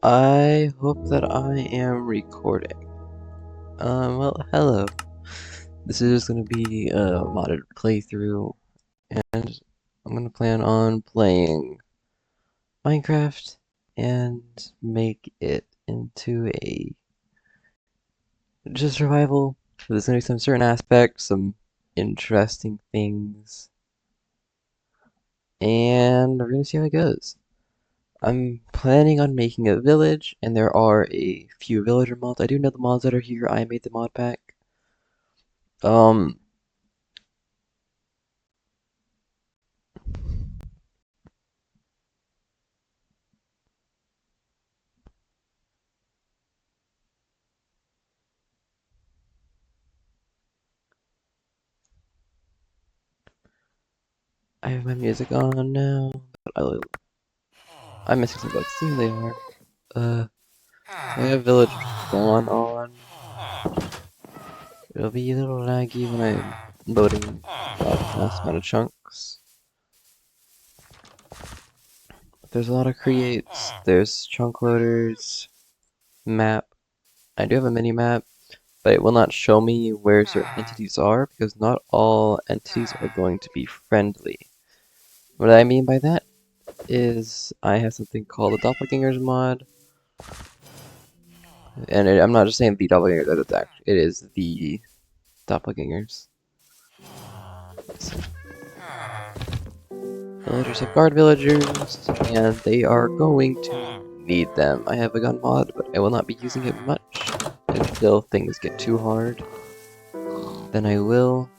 I hope that I am recording. Well, hello. This is going to be a modded playthrough, and I'm going to plan on playing Minecraft and make it into a just survival. There's going to be some certain aspects, some interesting things, and we're going to see how it goes. I'm planning on making a village, and there are a few villager mods. I do know the mods that are here. I made the mod pack. Um, I have my music on now, but I'm missing some bugs. There they are. We have village spawn on. It'll be a little laggy when I'm loading mass amount of chunks. There's a lot of creates. There's chunk loaders, map. I do have a mini map, but it will not show me where certain entities are because not all entities are going to be friendly. What I mean by that is I have something called the Doppelgangers mod. And I'm not just saying the doppelgangers, it is the doppelgangers. So, villagers have guard villagers, and they are going to need them. I have a gun mod, but I will not be using it much until things get too hard. Then I will.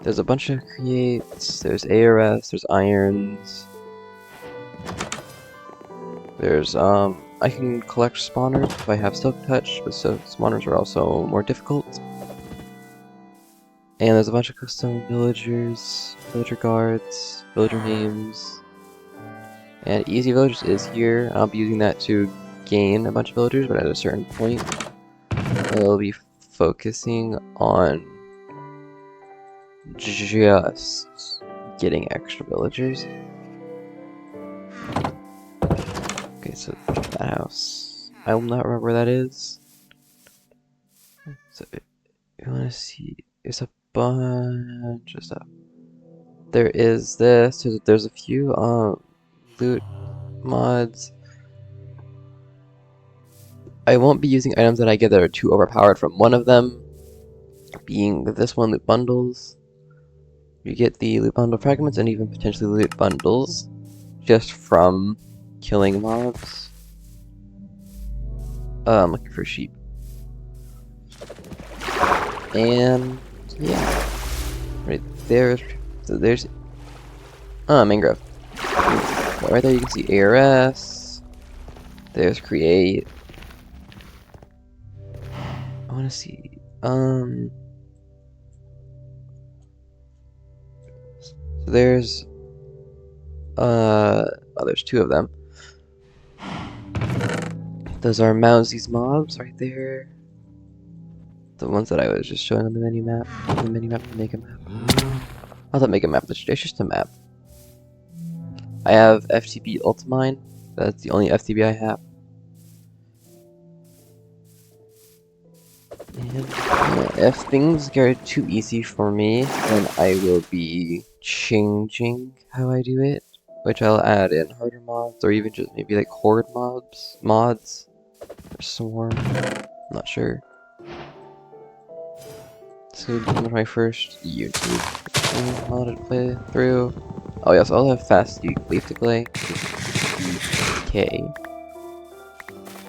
There's a bunch of creates, there's ARS, there's irons. There's, I can collect spawners if I have Silk Touch, but so spawners are also more difficult. And there's a bunch of custom villagers, villager guards, villager names. And Easy Villagers is here. I'll be using that to gain a bunch of villagers, but at a certain point, I'll be focusing on just getting extra villagers. Okay, so that house. I will not remember where that is. So, you want to see, there's a bunch of stuff. There is this, there's a few, loot mods. I won't be using items that I get that are too overpowered from one of them being this one, loot bundles. You get the loot bundle fragments and even potentially loot bundles just from killing mobs. I'm looking for sheep. And yeah, right there. So there's mangrove. Right there you can see ARS. There's create. I want to see. So there's there's two of them. Those are Mousie's mobs right there. The ones that I was just showing on the mini map. The mini map to make a map. I thought make a map. It's just a map. I have FTB Ultimine. That's the only FTB I have. And if things get too easy for me, then I will be changing how I do it, which I'll add in harder mods, or even just maybe like horde mods, or swarm. I'm not sure. So this is my first YouTube modded playthrough. Oh yes, I'll have fast leaf decay.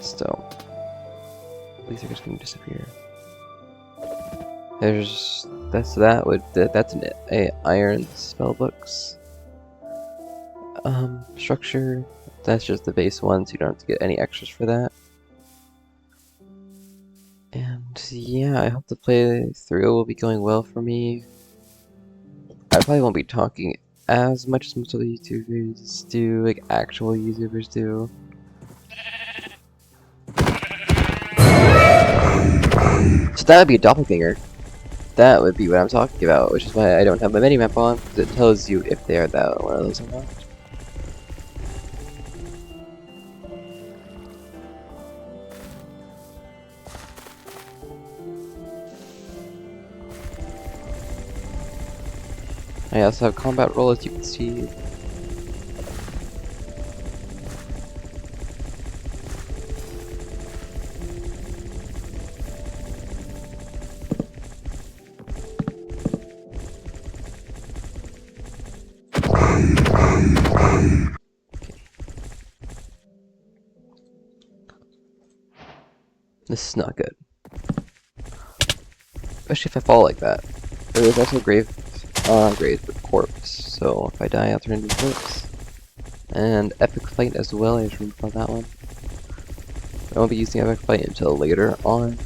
So these are just gonna disappear. There's that's an iron spellbooks structure. That's just the base one, so you don't have to get any extras for that. And yeah, I hope the playthrough will be going well for me. I probably won't be talking as much as most of the YouTubers do, like actual YouTubers do. So that would be a doppelganger. That would be what I'm talking about, which is why I don't have my minimap on, because it tells you if they are that one of those or not. I also have combat roll, as you can see. This is not good. Especially if I fall like that. There's also graves with corpse, so if I die I'll turn into a corpse. And epic fight as well, I just remember that one. I won't be using epic fight until later on.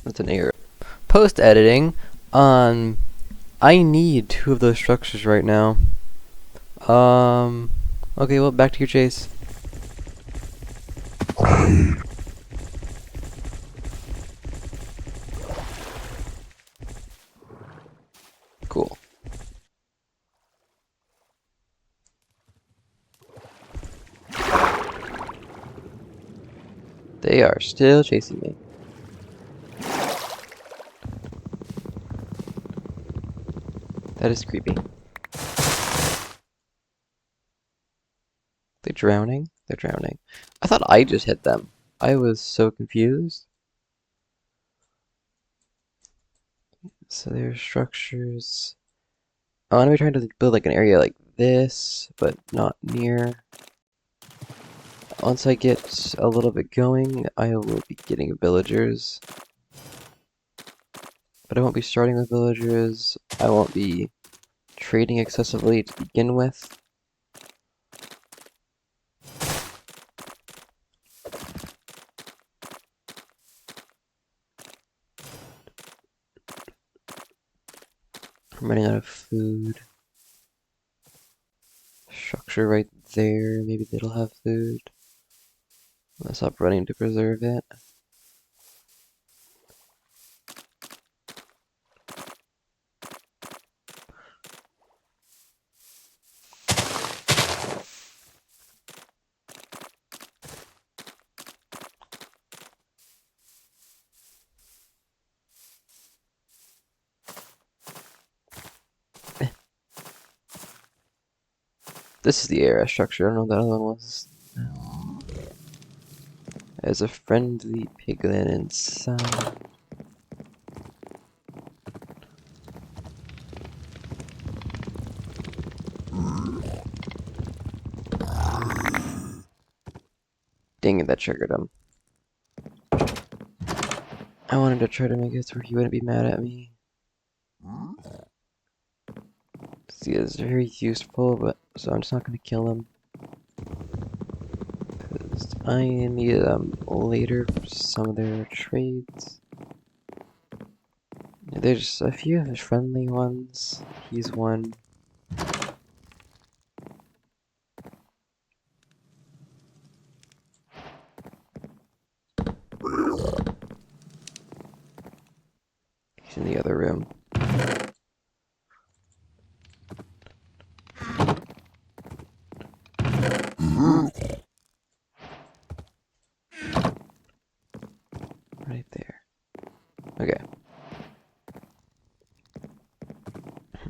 That's an error. Post editing, I need 2 of those structures right now. Okay, well, back to your chase. Cool. They are still chasing me. That is creepy. They're drowning? They're drowning. I thought I just hit them. I was so confused. So there's structures. I want to be trying to build like an area like this, but not near. Once I get a little bit going, I will be getting villagers. But I won't be starting with villagers. I won't be trading excessively to begin with. I'm running out of food. Structure right there. Maybe they'll have food. I'm gonna stop running to preserve it. This is the area structure. I don't know what that other one was. There's a friendly piglin inside. Dang it, that triggered him. I wanted to try to make it so he wouldn't be mad at me. See, it's very useful, but so I'm just not gonna kill him. Because I need them later for some of their trades. There's a few of the friendly ones. He's one. He's in the other room. Right there. Okay.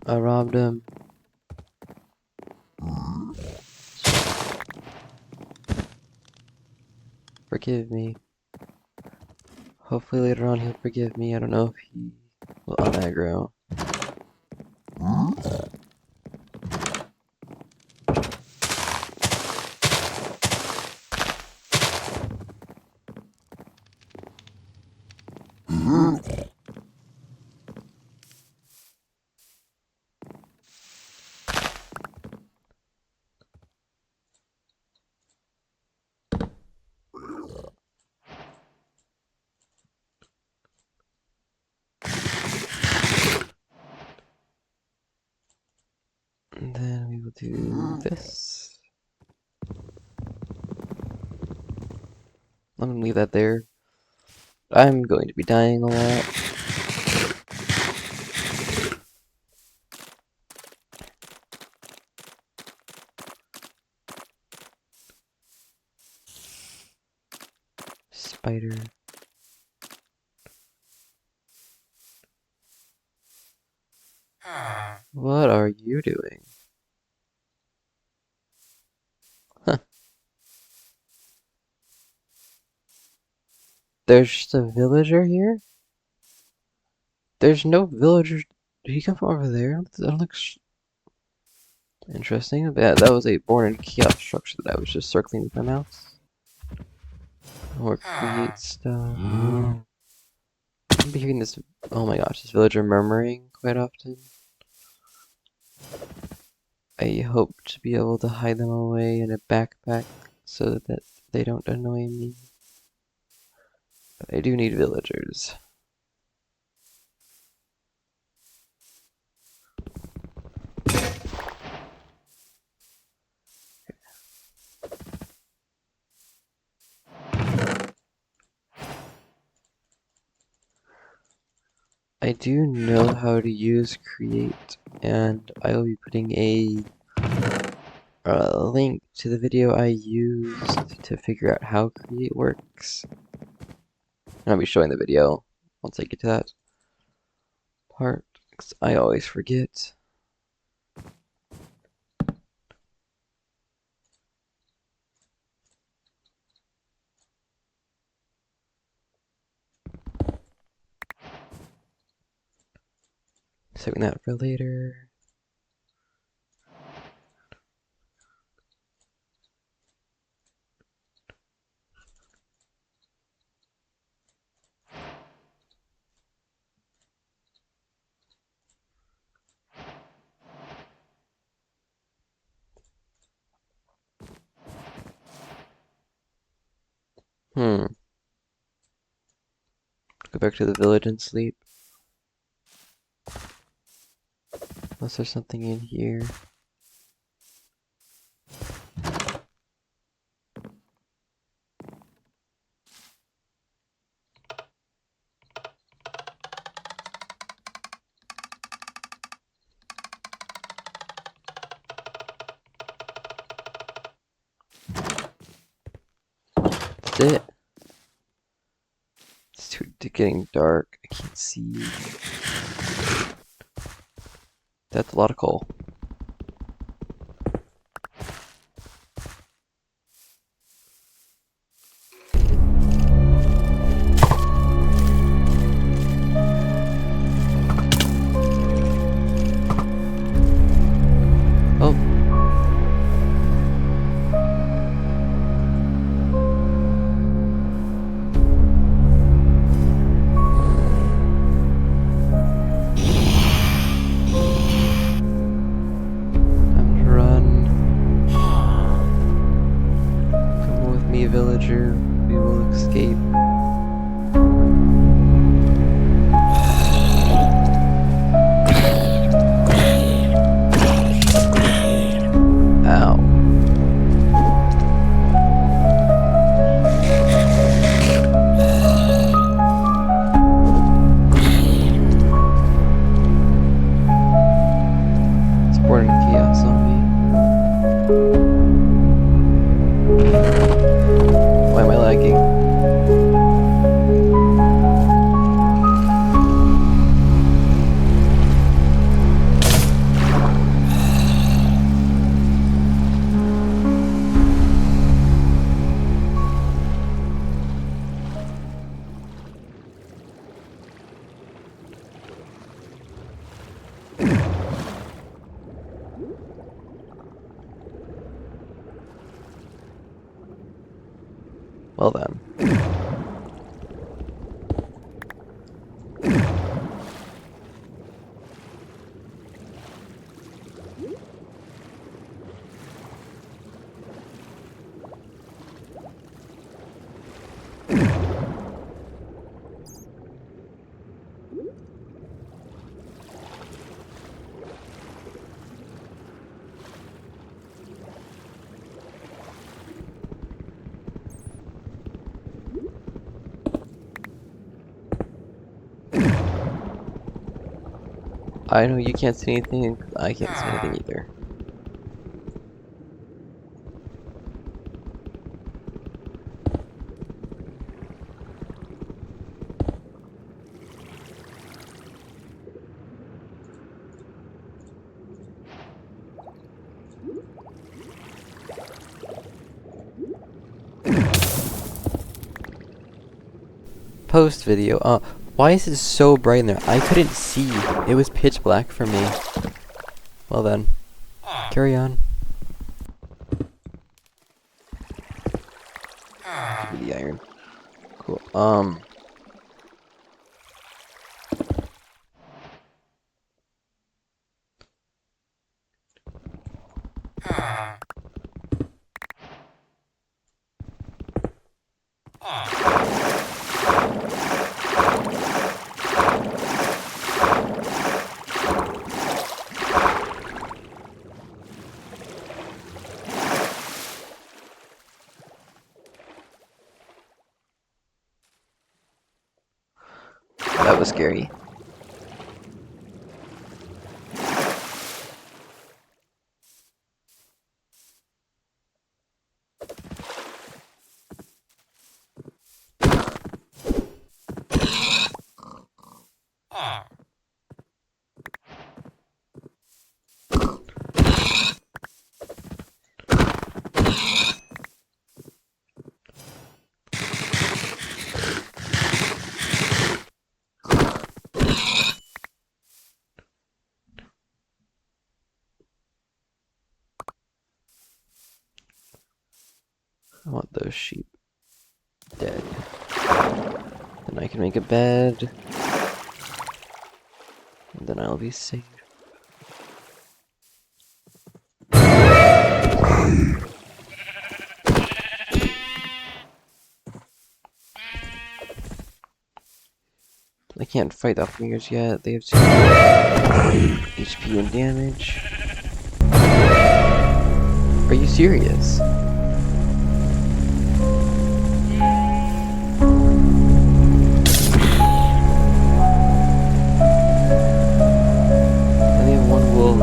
I robbed him. Forgive me. Hopefully later on he'll forgive me. I don't know if he will unaggro. do this. I'm gonna leave that there. I'm going to be dying a lot. Spider. What are you doing? Huh. There's just a villager here? There's no villager. Did he come from over there? I don't think. Interesting. Yeah, that was a born-in kiosk structure that I was just circling with my mouse. Or create stuff. I'm hearing this. Oh my gosh, this villager murmuring quite often. I hope to be able to hide them away in a backpack so that they don't annoy me. But I do need villagers. I do know how to use Create, and I will be putting a link to the video I used to figure out how Create works. And I'll be showing the video once I get to that part, because I always forget. Saving that for later. Go back to the village and sleep. Unless there's something in here. That's it. It's too getting dark. I can't see. That's a lot of coal. Oh. Time to run. Come with me, villager. We will escape. Ow. It's born in chaos on me. Why am I lagging? Well then. I know you can't see anything, I can't see anything either. Post video. Why is it so bright in there? I couldn't see. It was pitch black for me. Well then, carry on. Give me the iron. Cool. That was scary. I want those sheep dead. Then I can make a bed. And then I'll be safe. I can't fight the fingers yet. They have 2 HP and damage. Are you serious? And they have 1 wolf.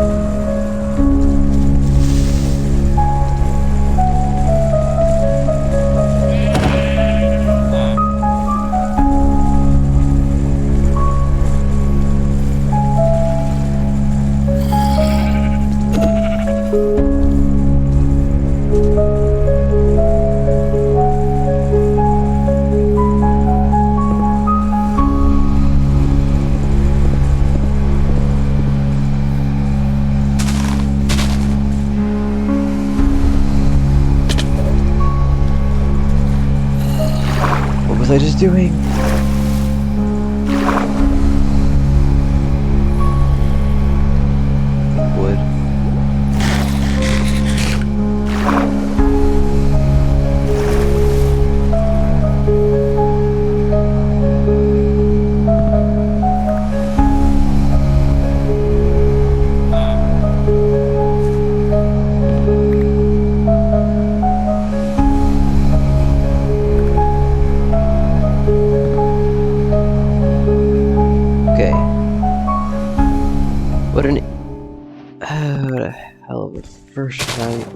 What was I just doing? Wood. Okay. What a hell of a first night.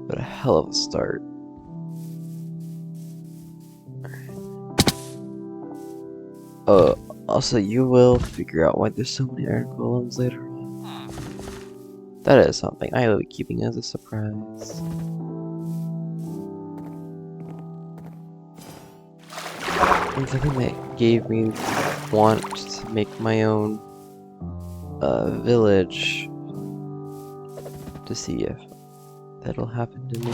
What a hell of a start. Also, you will figure out why there's so many iron golems later on. That is something I will be keeping as a surprise. And something that gave me want to make my own village to see if that'll happen to me.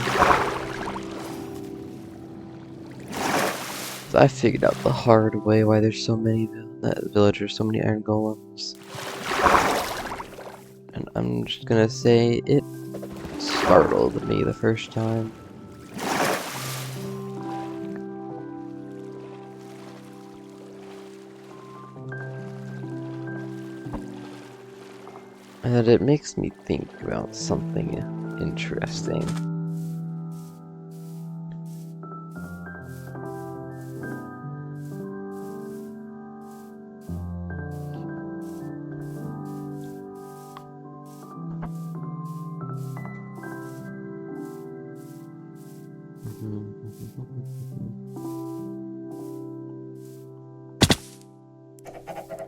So I figured out the hard way why there's so many villagers, so many iron golems. And I'm just gonna say it startled me the first time. And it makes me think about something interesting.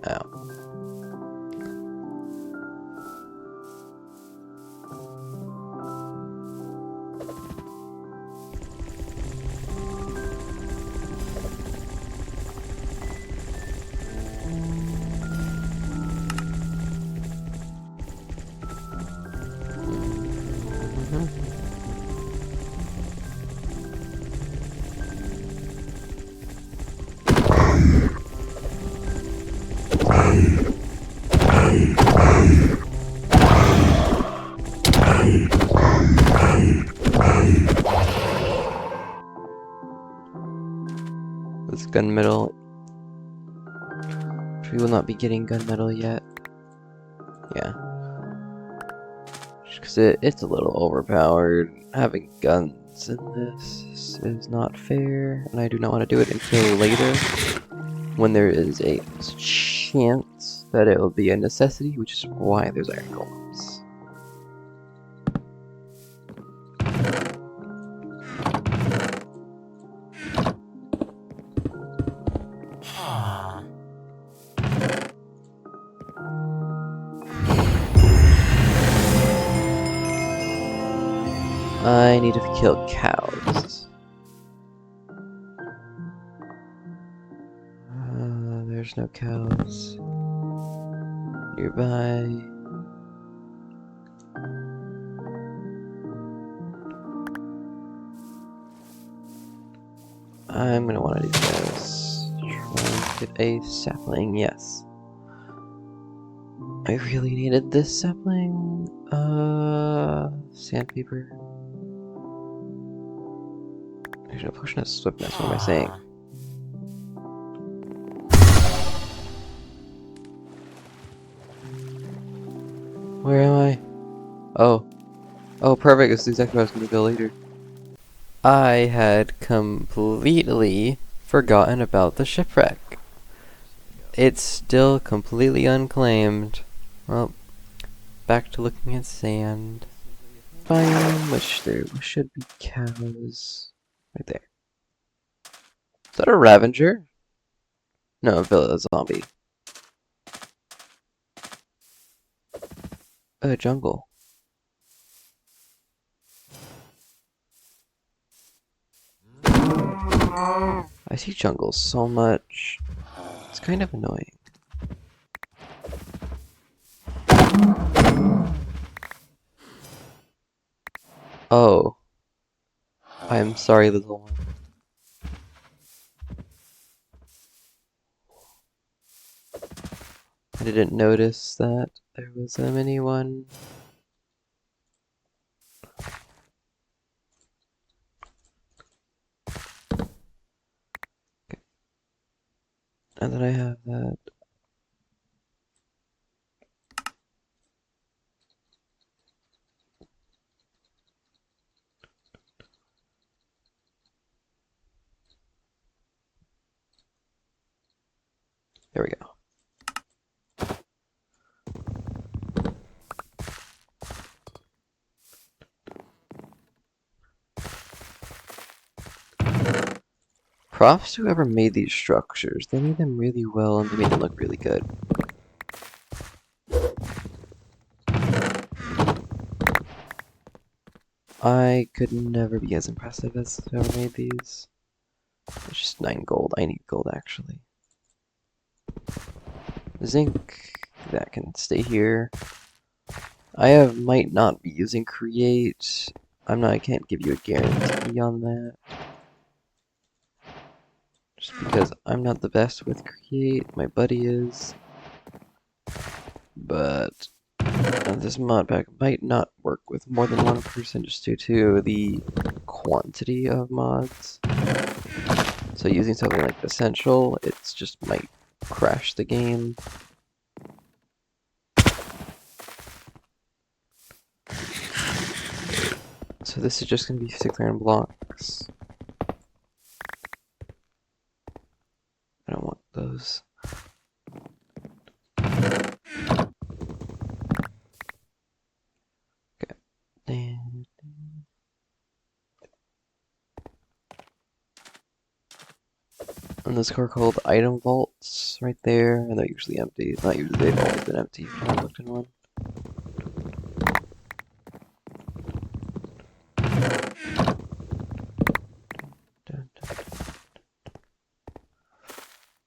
Ow. This gunmetal. We will not be getting gunmetal yet. Yeah. Just because it's a little overpowered. Having guns in this is not fair, and I do not want to do it until later, when there is a chance that it will be a necessity, which is why there's iron golems. I need to kill cows. There's no cows nearby. I'm gonna want to do this. Try and get a sapling, yes. I really needed this sapling. Sandpaper. There's no potion of swiftness, what am I saying? Where am I? Oh. Oh, perfect, this is exactly what I was gonna go later. I had completely forgotten about the shipwreck. It's still completely unclaimed. Well, back to looking at sand. Fine, which there should be cows. Right there. Is that a Ravager? No, a zombie. A jungle. I see jungles so much. It's kind of annoying. Oh. I'm sorry, little one. I didn't notice that there was a mini one. Okay. And then I have that. There we go. Props to whoever made these structures. They made them really well and they made them look really good. I could never be as impressive as whoever made these. It's just 9 gold. I need gold actually. Zinc, that can stay here. Might not be using create. I can't give you a guarantee on that. Just because I'm not the best with create, my buddy is. But this mod pack might not work with more than one person just due to the quantity of mods. So using something like Essential, it's just might crash the game. So this is just gonna be 6 iron blocks. I don't want those. Okay. And this car called item vaults right there, and they're usually empty. Not usually, they've always been empty if you haven't looked in one.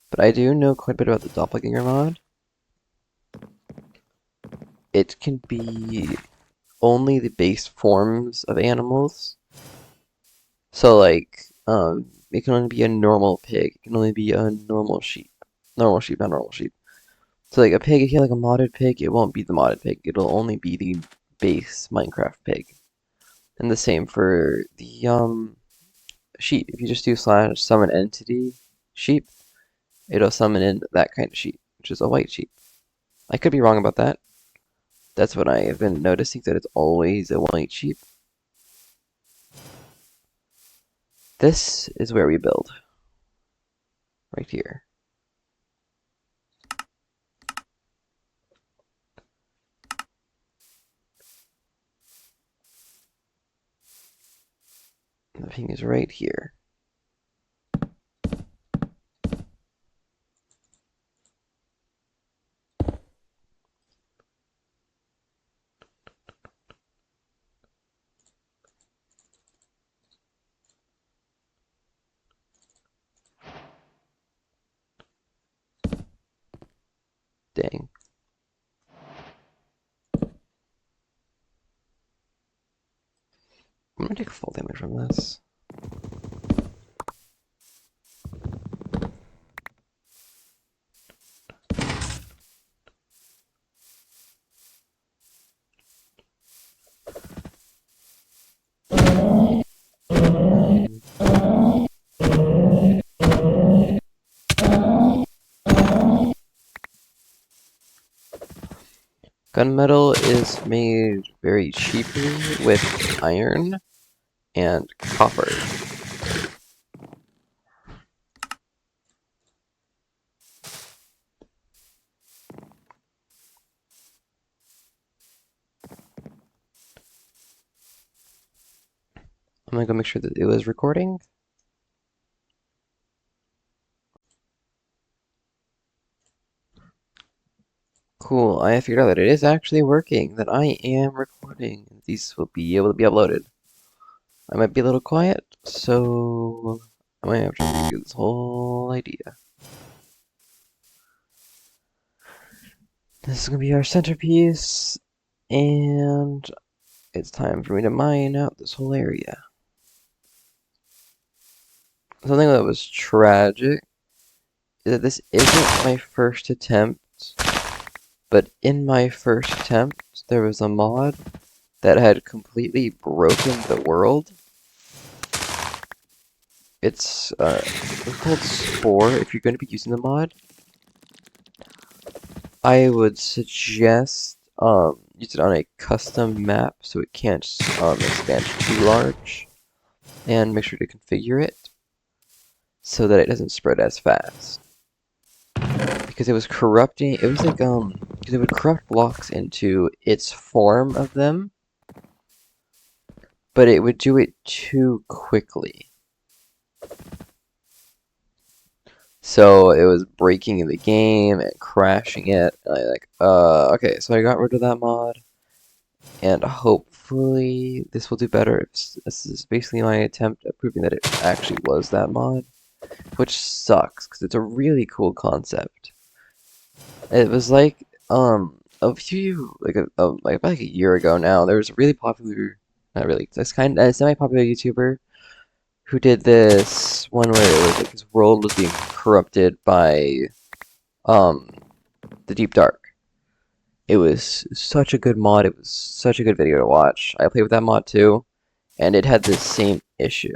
But I do know quite a bit about the Doppelganger mod. It can be only the base forms of animals. So like, it can only be a normal pig. It can only be a normal sheep. Normal sheep, not normal sheep. So like a pig, if you have like a modded pig, it won't be the modded pig. It'll only be the base Minecraft pig. And the same for the sheep. If you just do slash summon entity sheep, it'll summon in that kind of sheep, which is a white sheep. I could be wrong about that. That's what I have been noticing, that it's always a white sheep. This is where we build. Right here. The thing is right here. Dang. I'm gonna take full damage from this. Gunmetal is made very cheaply with iron and copper. I'm gonna go make sure that it was recording. Cool, I figured out that it is actually working, that I am recording. These will be able to be uploaded. I might be a little quiet, so I might have to review this whole idea. This is gonna be our centerpiece, and it's time for me to mine out this whole area. Something that was tragic is that this isn't my first attempt, but in my first attempt, there was a mod that had completely broken the world. It's called Spore. If you're going to be using the mod, I would suggest use it on a custom map so it can't expand too large, and make sure to configure it so that it doesn't spread as fast. Because it was corrupting, it was like because it would corrupt blocks into its form of them, but it would do it too quickly. So it was breaking the game and crashing it, and I okay, so I got rid of that mod, and hopefully this will do better. This is basically my attempt at proving that it actually was that mod, which sucks, because it's a really cool concept. It was like, a few, like about a year ago now, there was a really popular, not really, it's kind of a semi-popular YouTuber who did this one where it was like his world was being corrupted by the Deep Dark. It was such a good mod, it was such a good video to watch. I played with that mod too, and it had the same issue.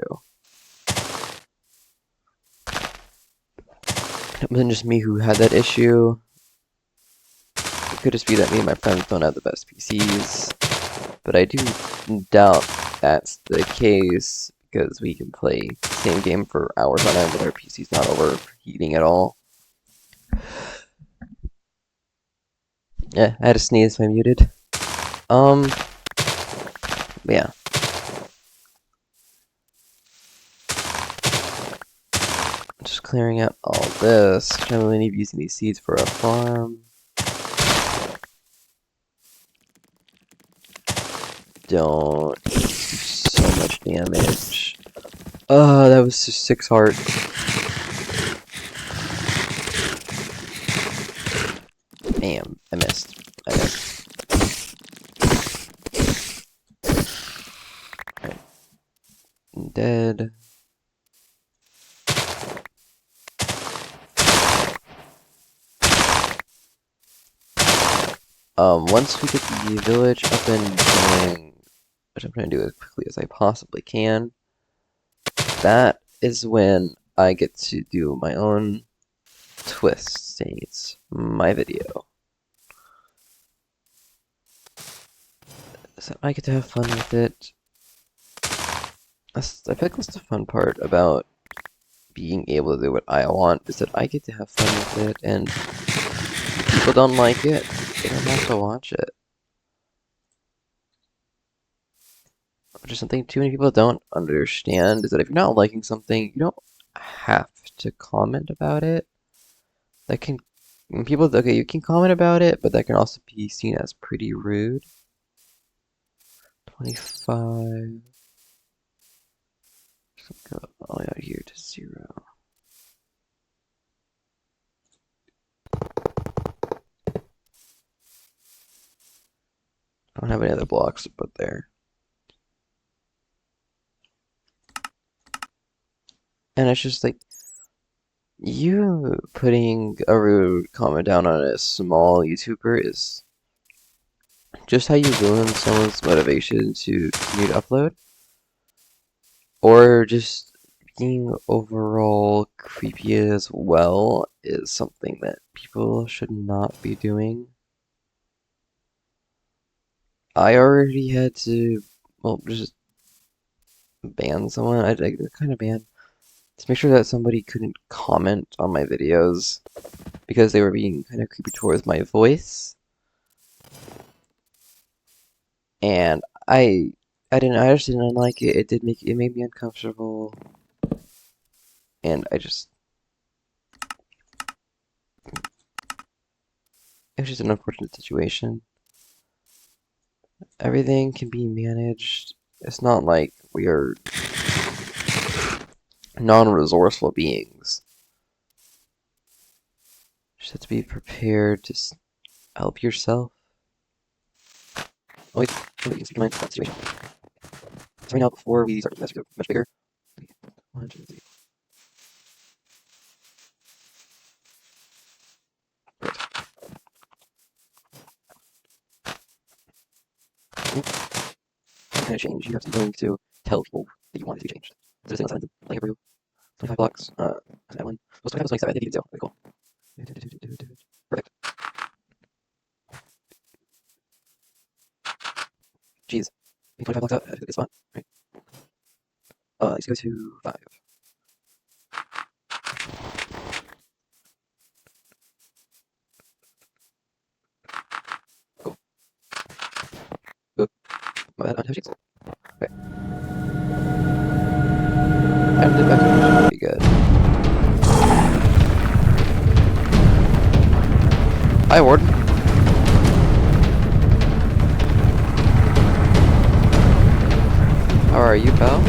It wasn't just me who had that issue. It could just be that me and my friends don't have the best PCs, but I do doubt that's the case because we can play the same game for hours on end with our PC's not overheating at all. Yeah, I had to sneeze, so I muted. Yeah. Just clearing out all this. I really need using these seeds for a farm. Don't do so much damage. Oh, that was just 6 heart. Damn, I missed. Alright. I'm dead. Once we get the village up and going, which I'm trying to do as quickly as I possibly can, that is when I get to do my own twist, saying it's my video. So I get to have fun with it. I feel like that's the fun part about being able to do what I want, is that I get to have fun with it, and people don't like it, they don't have to watch it. Which is something too many people don't understand, is that if you're not liking something, you don't have to comment about it. That can, okay, you can comment about it, but that can also be seen as pretty rude. 25. Go all the way out here to 0. I don't have any other blocks to put there. And it's just like, you putting a rude comment down on a small YouTuber is just how you ruin someone's motivation to continue to upload. Or just being overall creepy as well is something that people should not be doing. I already had to, well, just ban someone. I kind of ban to make sure that somebody couldn't comment on my videos because they were being kind of creepy towards my voice. And I just didn't like it. It made me uncomfortable. And it was just an unfortunate situation. Everything can be managed. It's not like we are non-resourceful beings. You just have to be prepared to help yourself. Oh wait, you can see my situation. So right now, before we start to get much bigger, 1, 2, 3. Kind of change. You have to be willing to tell people that you want it to be changed. So this is inside the like brew. 25 blocks. That one. Those 25 was 27. I think you can tell. Very cool. Perfect. Jeez. 25 blocks out. That's a good spot. Right. Let's go to 5. Cool. Good. My bad. I don't have sheets. Okay. I did that pretty good. Hi, Warden. How are you, pal?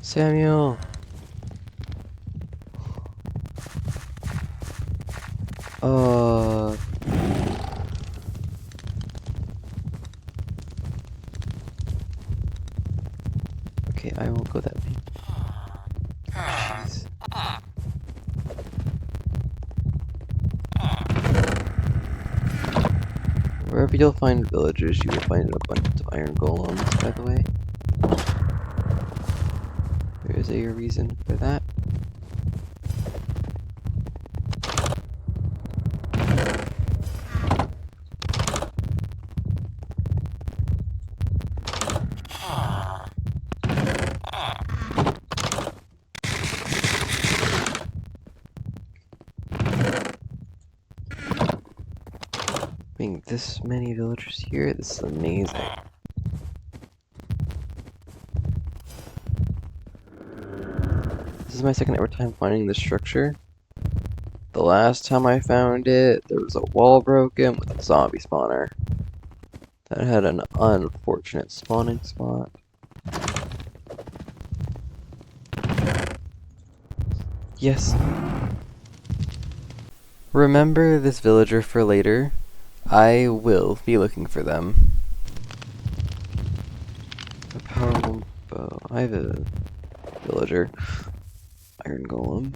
Samuel! Uh... Okay, I won't go that way. Jeez. Wherever you'll find villagers, you will find an abundance of iron golems, by the way. There is a reason for that. Being this many villagers here, this is amazing. This is my second ever time finding this structure. The last time I found it, there was a wall broken with a zombie spawner. That had an unfortunate spawning spot. Yes. Remember this villager for later. I will be looking for them. A powerful bow. I have a villager. Iron golem.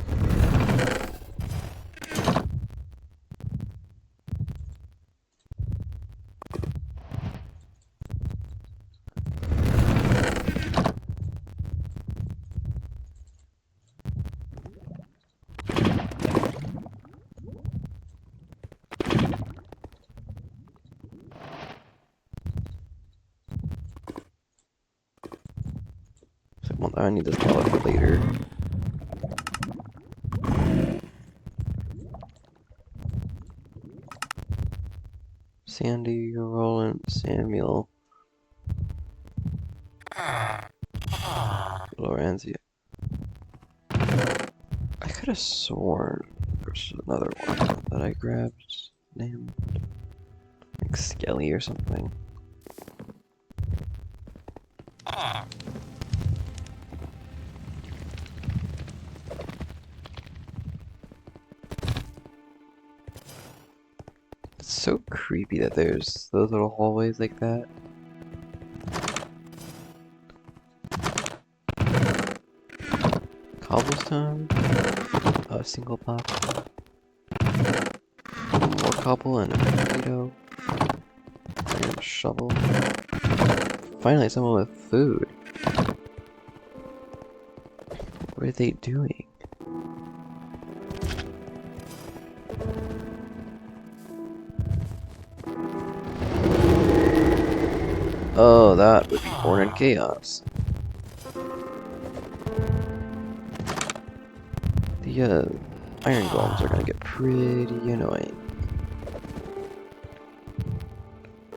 Well, I need this wallet for later. Sandy, Roland, Samuel, Lorenzia. I could have sworn there's another one that I grabbed named like Skelly or something. It's so creepy that there's those little hallways like that. Cobblestone, a single block, more cobble and a potato, iron shovel. Finally, someone with food. What are they doing? Oh, that would be Born in Chaos. The iron golems are gonna get pretty annoying.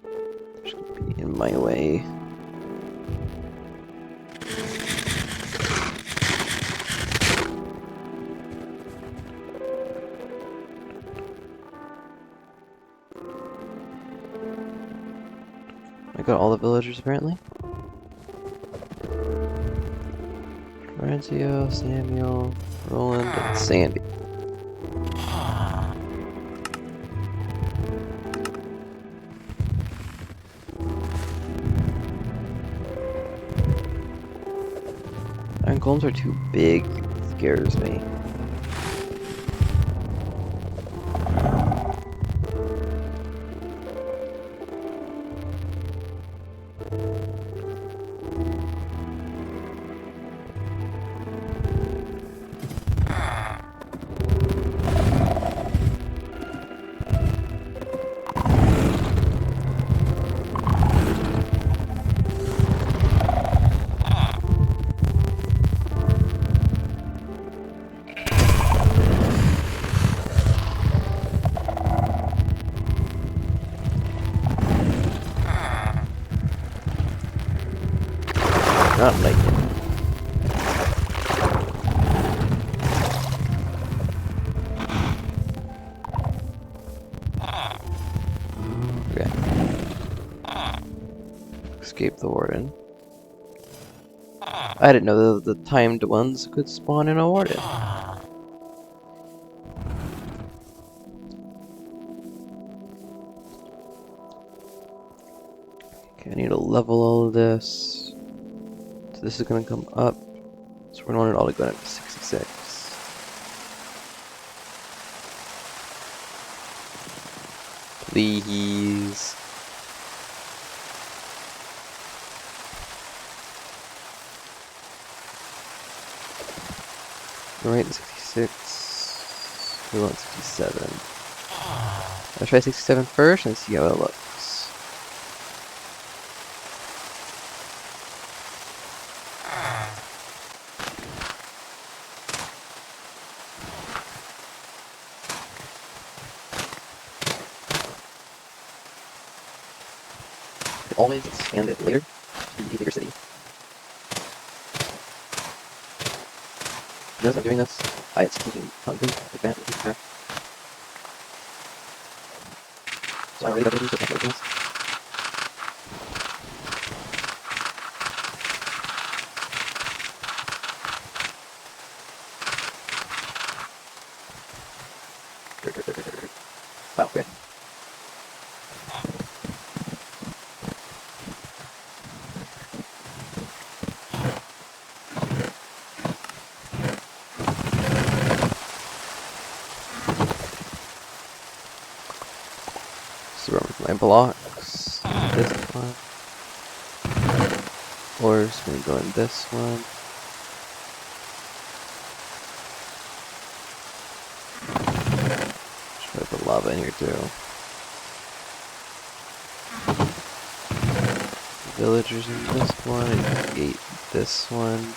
They're just gonna be in my way. I got all the villagers apparently. Lorenzo, Samuel, Roland, and Sandy. Iron golems are too big. It scares me. Not like it. Okay. Escape the warden. I didn't know the timed ones could spawn in a warden. Okay, I need to level all of this. So this is gonna come up. So we're gonna want it all to go down to 66. Please. Right, 66. We want 67. Let's try 67 first and see how it looks. Always expand it later to be a bigger city. Notice I'm doing this, I executing concrete, advanced path. So I already got to do so much this. Wow, okay. So my blocks, this one, or it's gonna go in this one. Try to put lava in here too. Villagers in this one, and gate this one.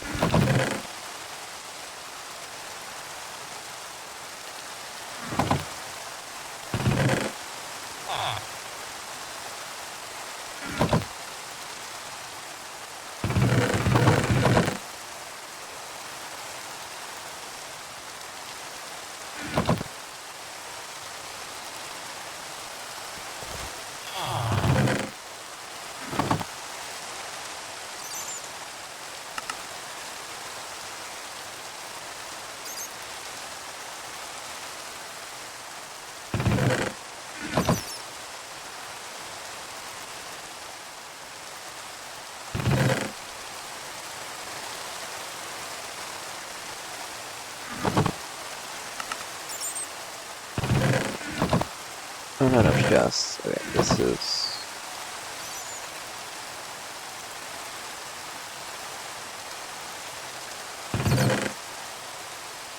Oh, not enough chests. Okay, this is...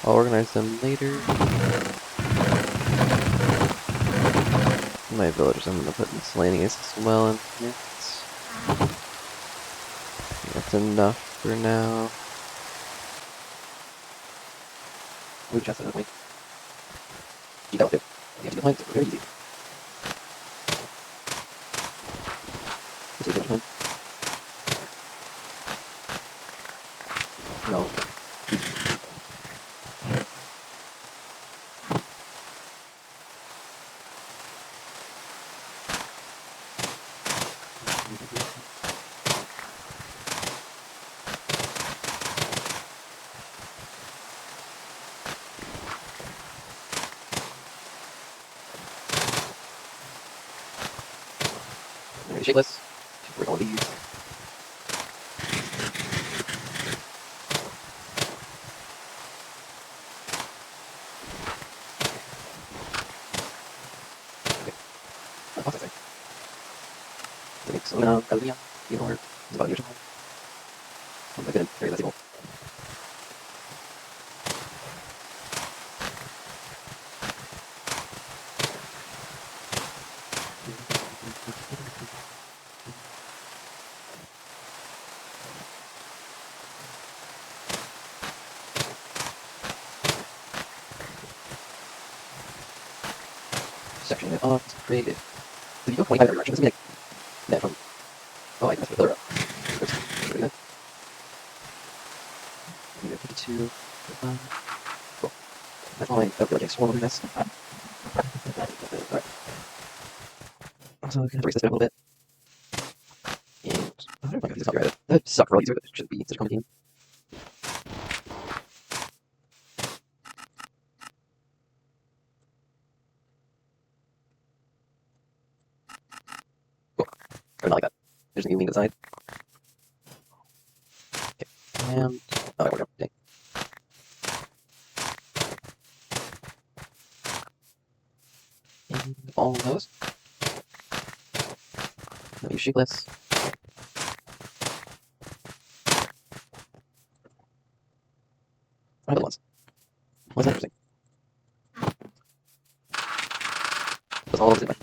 I'll organize them later. My villagers, I'm gonna put miscellaneous as well in it. That's enough for now. Move chest at that point. You got it. You have to do planks, very easy. This is a good one. No. Very shapeless. Break all these. Okay. What's that say? So now, Galia, you know, it's about years old. I'm not good, very legible. Section it off, created. Did you go 25 every direction? This would be like that from. Oh, I can mess with the row. That's pretty good. 52. Cool. That's all I feel like I swore over this. Alright. So we can erase this bit a little bit. And I don't know if I can do this copyrighted. That sucked for all these, but it should be. Such a common theme. Cool. Or not like that. There's a new wing to the side. Okay. And oh, there we go. Dang. And all of those. Let me shoot this. Other ones. What's that interesting? That's all of it. Get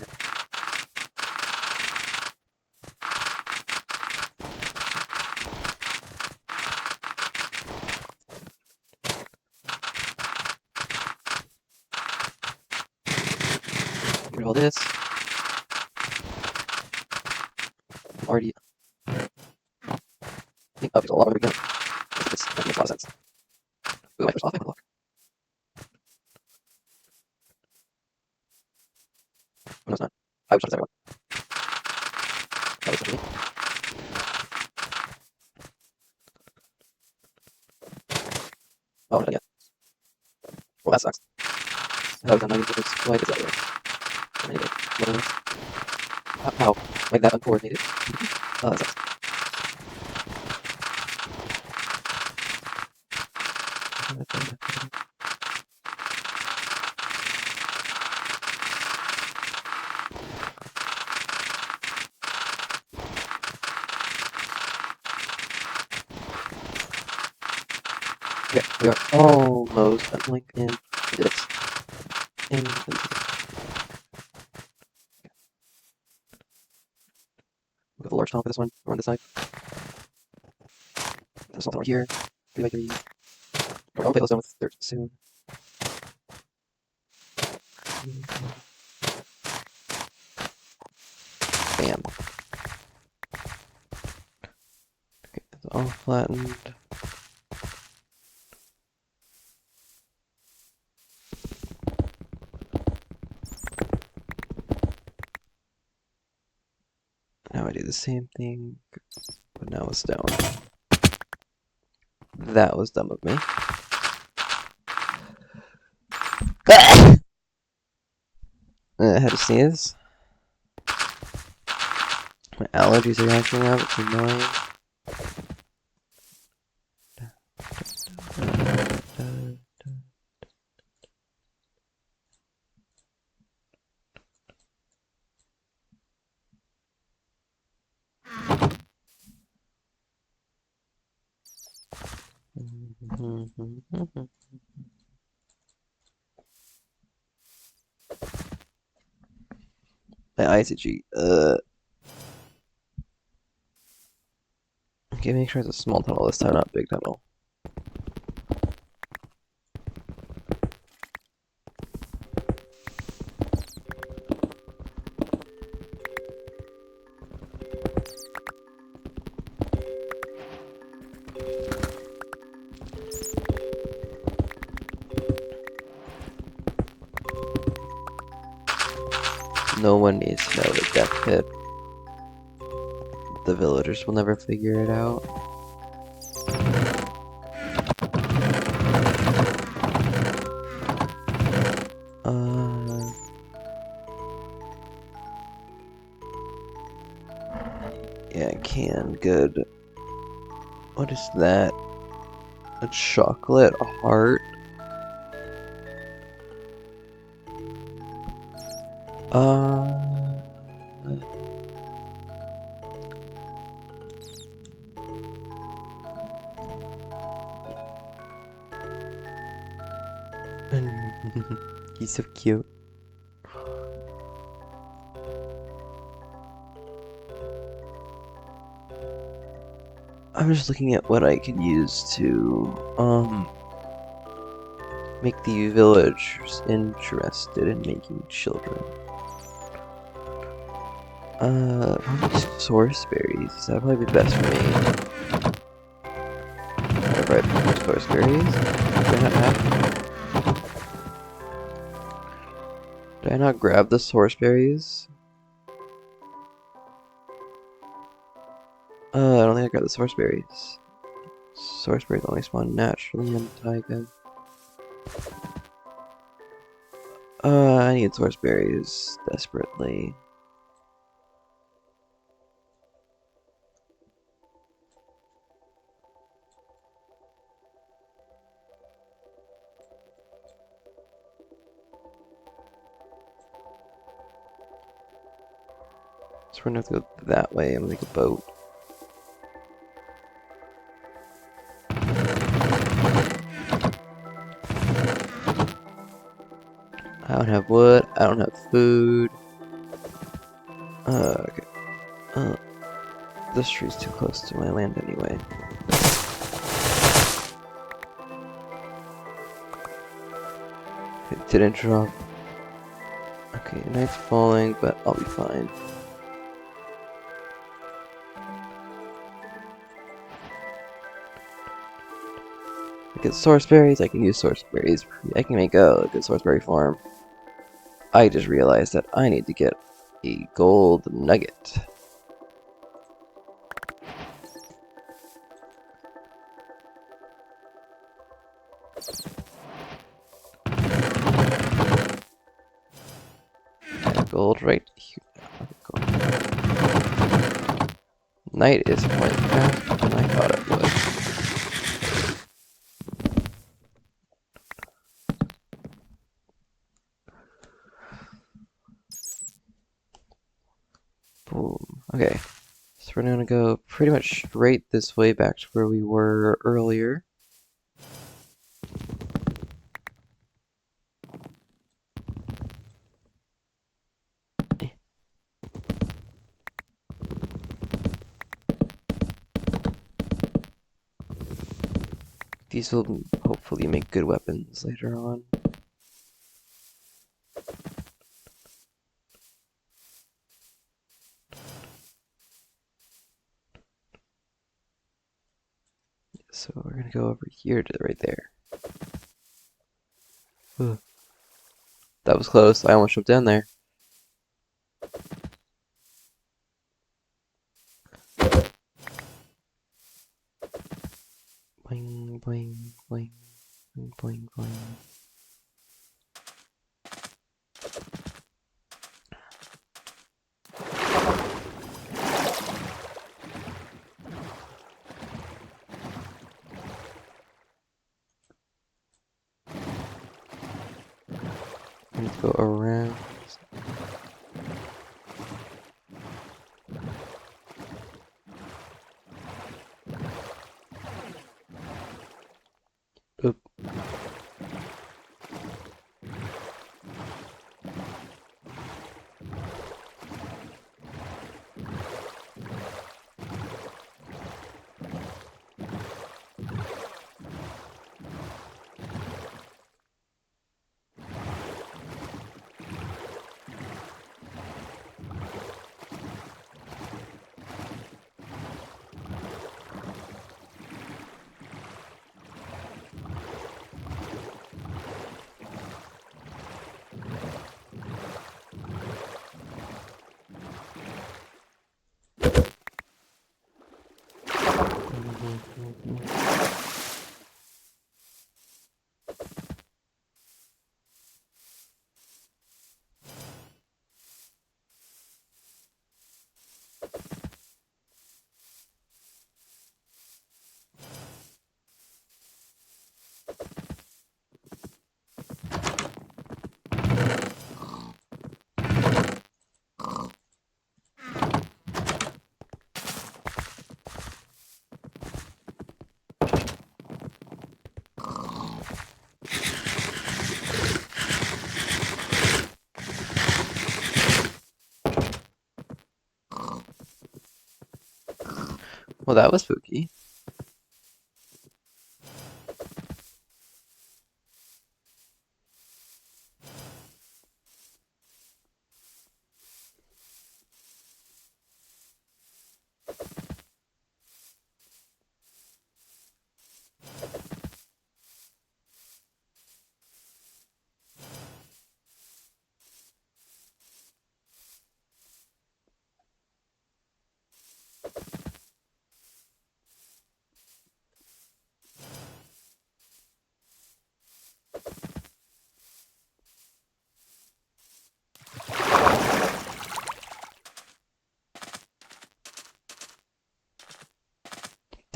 rid of all this. I'm already. I think there's a lot of it again. That makes a lot of sense. Ooh, my first off, I want to look. Oh, no, it's not. I was trying to say one. That was me. Oh, not yet. Well, that sucks. That was done 90 seconds. Why is that way? Anyway, whatever. How? Like that uncoordinated? Oh, that sucks. Okay, we are almost at length in this. In we have a large tile for this one. We're on this side. There's something over here. 3x3. I'll play those done with dirt soon. Bam. Okay, it's all flattened. Now I do the same thing, but now it's down. That was dumb of me. I had to sneeze. My allergies are acting up, it's annoying. My eyes itchy. Okay, make sure it's a small tunnel this time, not a big tunnel. No one needs to know the death pit. The villagers will never figure it out. Yeah, I can. Good. What is that? A chocolate heart? He's so cute. I'm just looking at what I can use to, make the villagers interested in making children. Probably source berries. That'd probably be best for me. Alright, source berries. Do I not have? Did I not grab the source berries? I don't think I grabbed the source berries. Source berries only spawn naturally in taiga. I need source berries desperately. So we're gonna have to go that way and make a boat. I don't have wood. I don't have food. Okay. This tree's too close to my land anyway. It didn't drop. Okay, night's falling, but I'll be fine. I get source berries. I can use source berries. I can make a good source berry farm. I just realized that I need to get a gold nugget. Gold right here. Night is going faster than I thought it would. Boom. Okay. So we're gonna go pretty much straight this way back to where we were earlier. These will hopefully make good weapons later on. So we're gonna go over here to right there. Ugh. That was close. I almost jumped down there. Boing, boing, boing, boing, boing, boing. I need to go around. Oop. Well, that was spooky.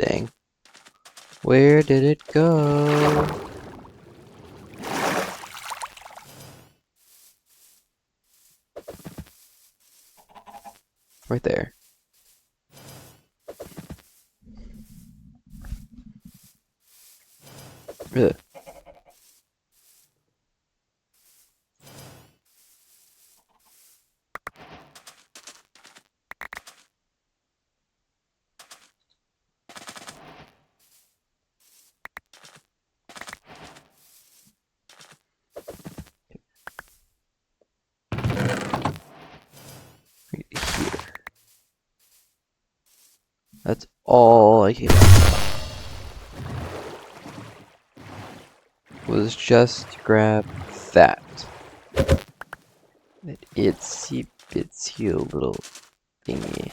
Dang. Where did it go? Right there. Ugh. Right here. That's all I came up was just to grab that. That itsy bitsy little thingy.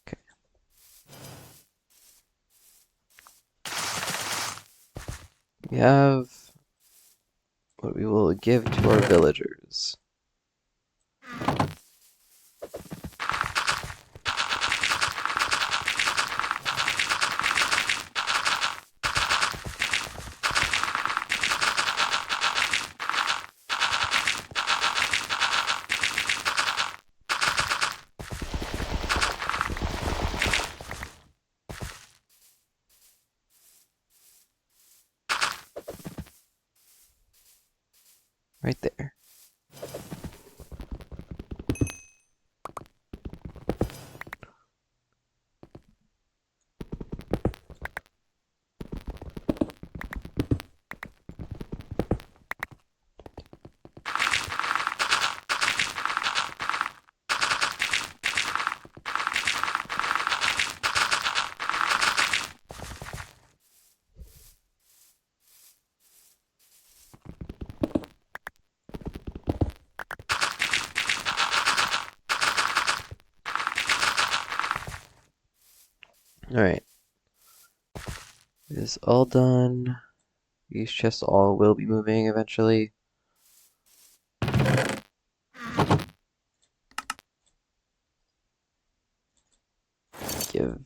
Okay. We have what we will give to our villagers. Right there. Alright. It is all done. These chests all will be moving eventually. Give.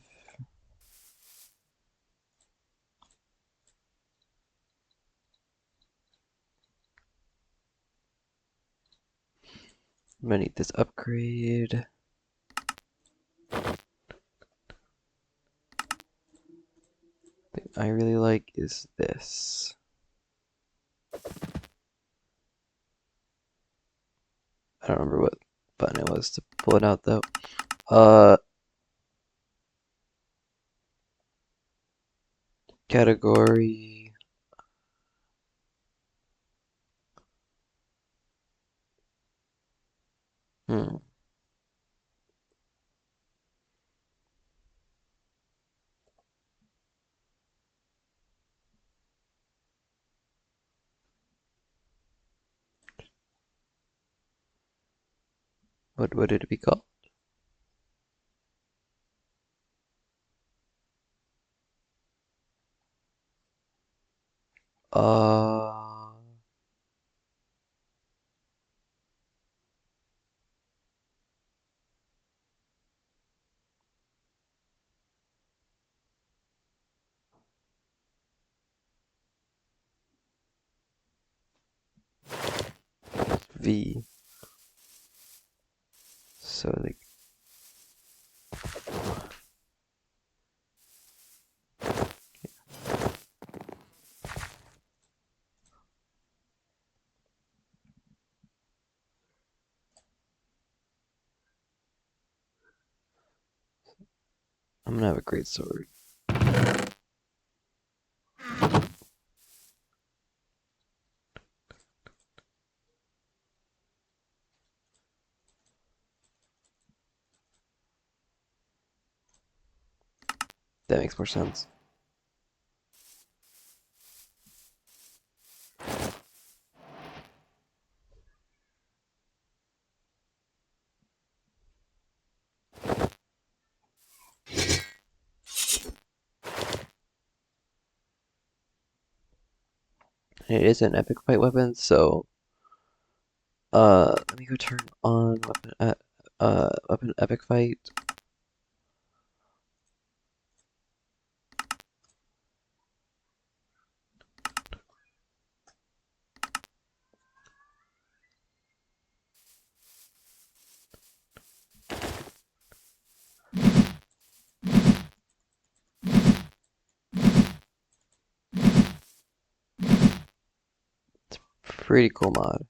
I'm gonna need this upgrade. Thing I really like is this. I don't remember what button it was to pull it out though. Category. Hmm. What would it be called? Uh, V. So like I'm gonna have a great sword. That makes more sense. And it is an epic fight weapon, so let me go turn on weapon epic fight. Pretty cool mod.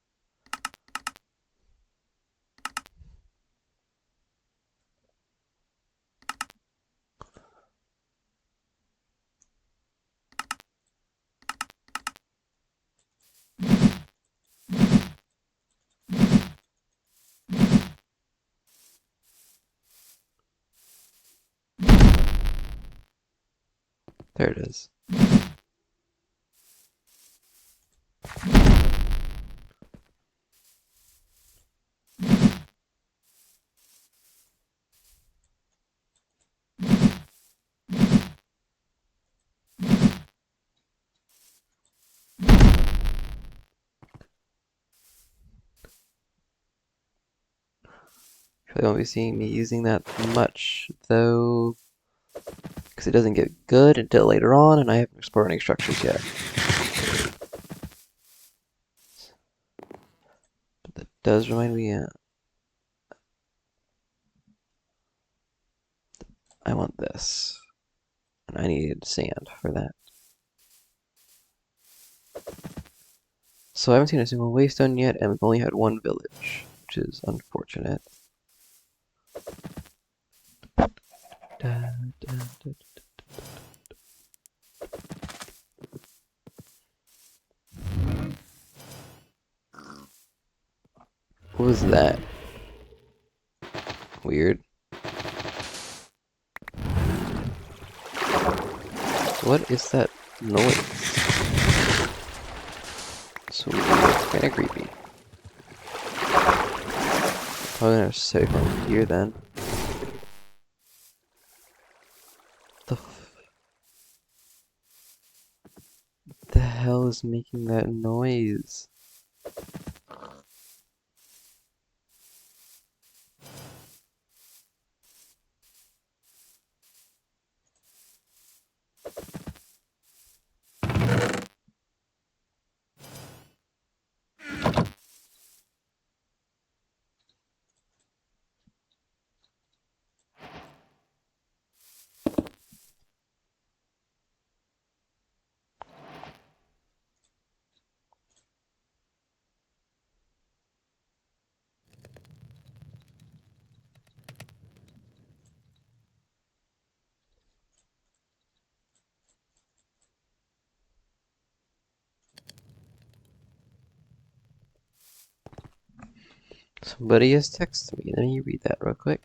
There it is. Probably won't be seeing me using that much, though, because it doesn't get good until later on, and I haven't explored any structures yet. But that does remind me, I want this, and I need sand for that. So I haven't seen a single waystone yet, and we've only had one village, which is unfortunate. Da, da, da. What was that? Weird. What is that noise? So weird. Kinda creepy. Probably gonna set from here then. The hell is making that noise? Somebody has texted me. Let me read that real quick.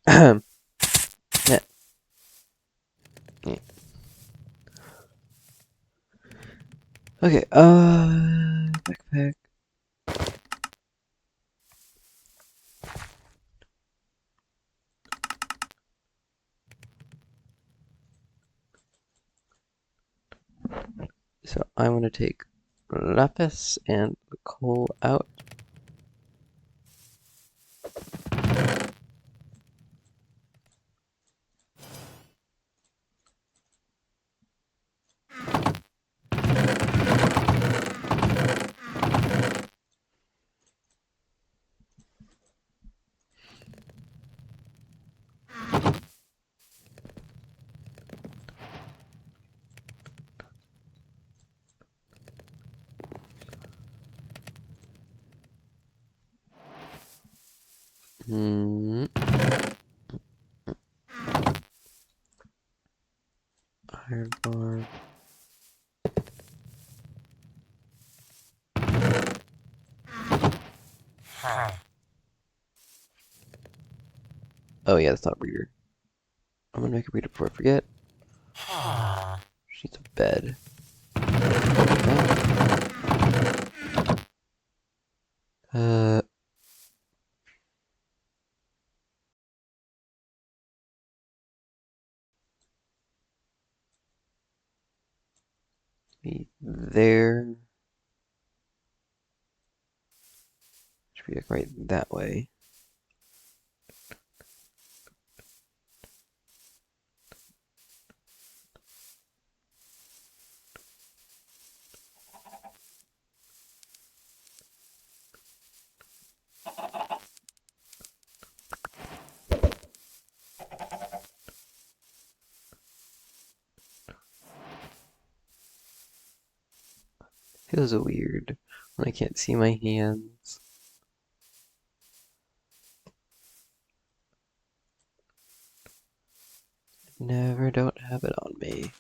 Yeah. Yeah. Okay, backpack. So I want to take lapis and the coal out. Hmm. Iron bar. Oh yeah, that's not a breeder. I'm gonna make a breeder before I forget. She needs a bed. Uh, be there. Should be like right that way. Feels weird when I can't see my hands. Never don't have it on me.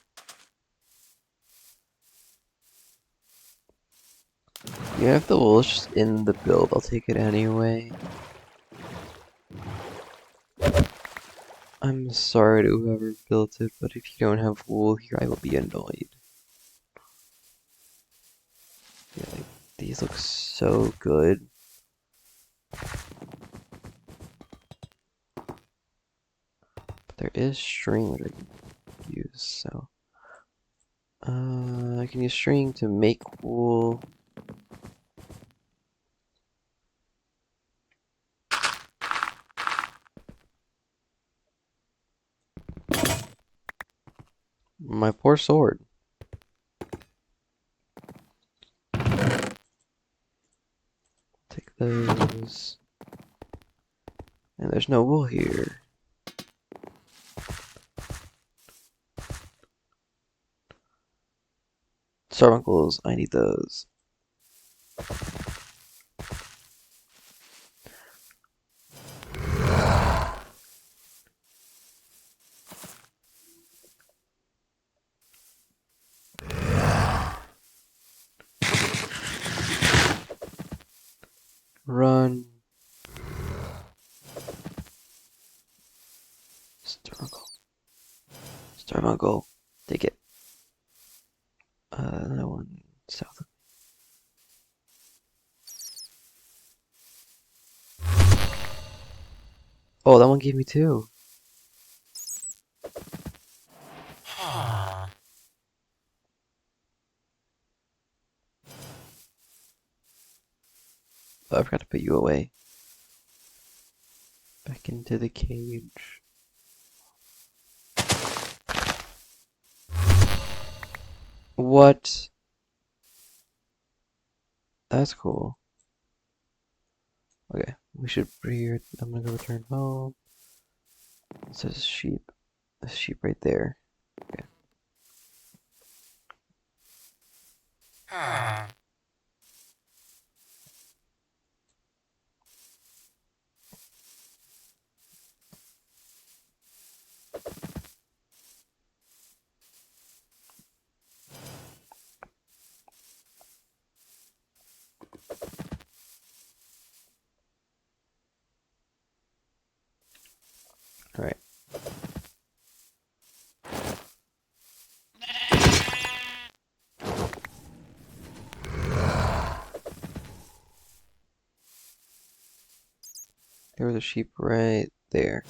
Yeah, if the wool's just in the build, I'll take it anyway. I'm sorry to whoever built it, but if you don't have wool here, I will be annoyed. Yeah, like, these look so good. But there is string which I can use, so. I can use string to make wool. My poor sword. Take those. And there's no wool here. Starbuckles, I need those. Run. Starbuckle. Starbuckle. Take it. Another one south. Oh, that one gave me two. Oh, I forgot to put you away. Back into the cage. What? That's cool. Okay, we should breed. I'm gonna go return home. It says sheep. A sheep right there. Okay. Alright. There was a sheep right there.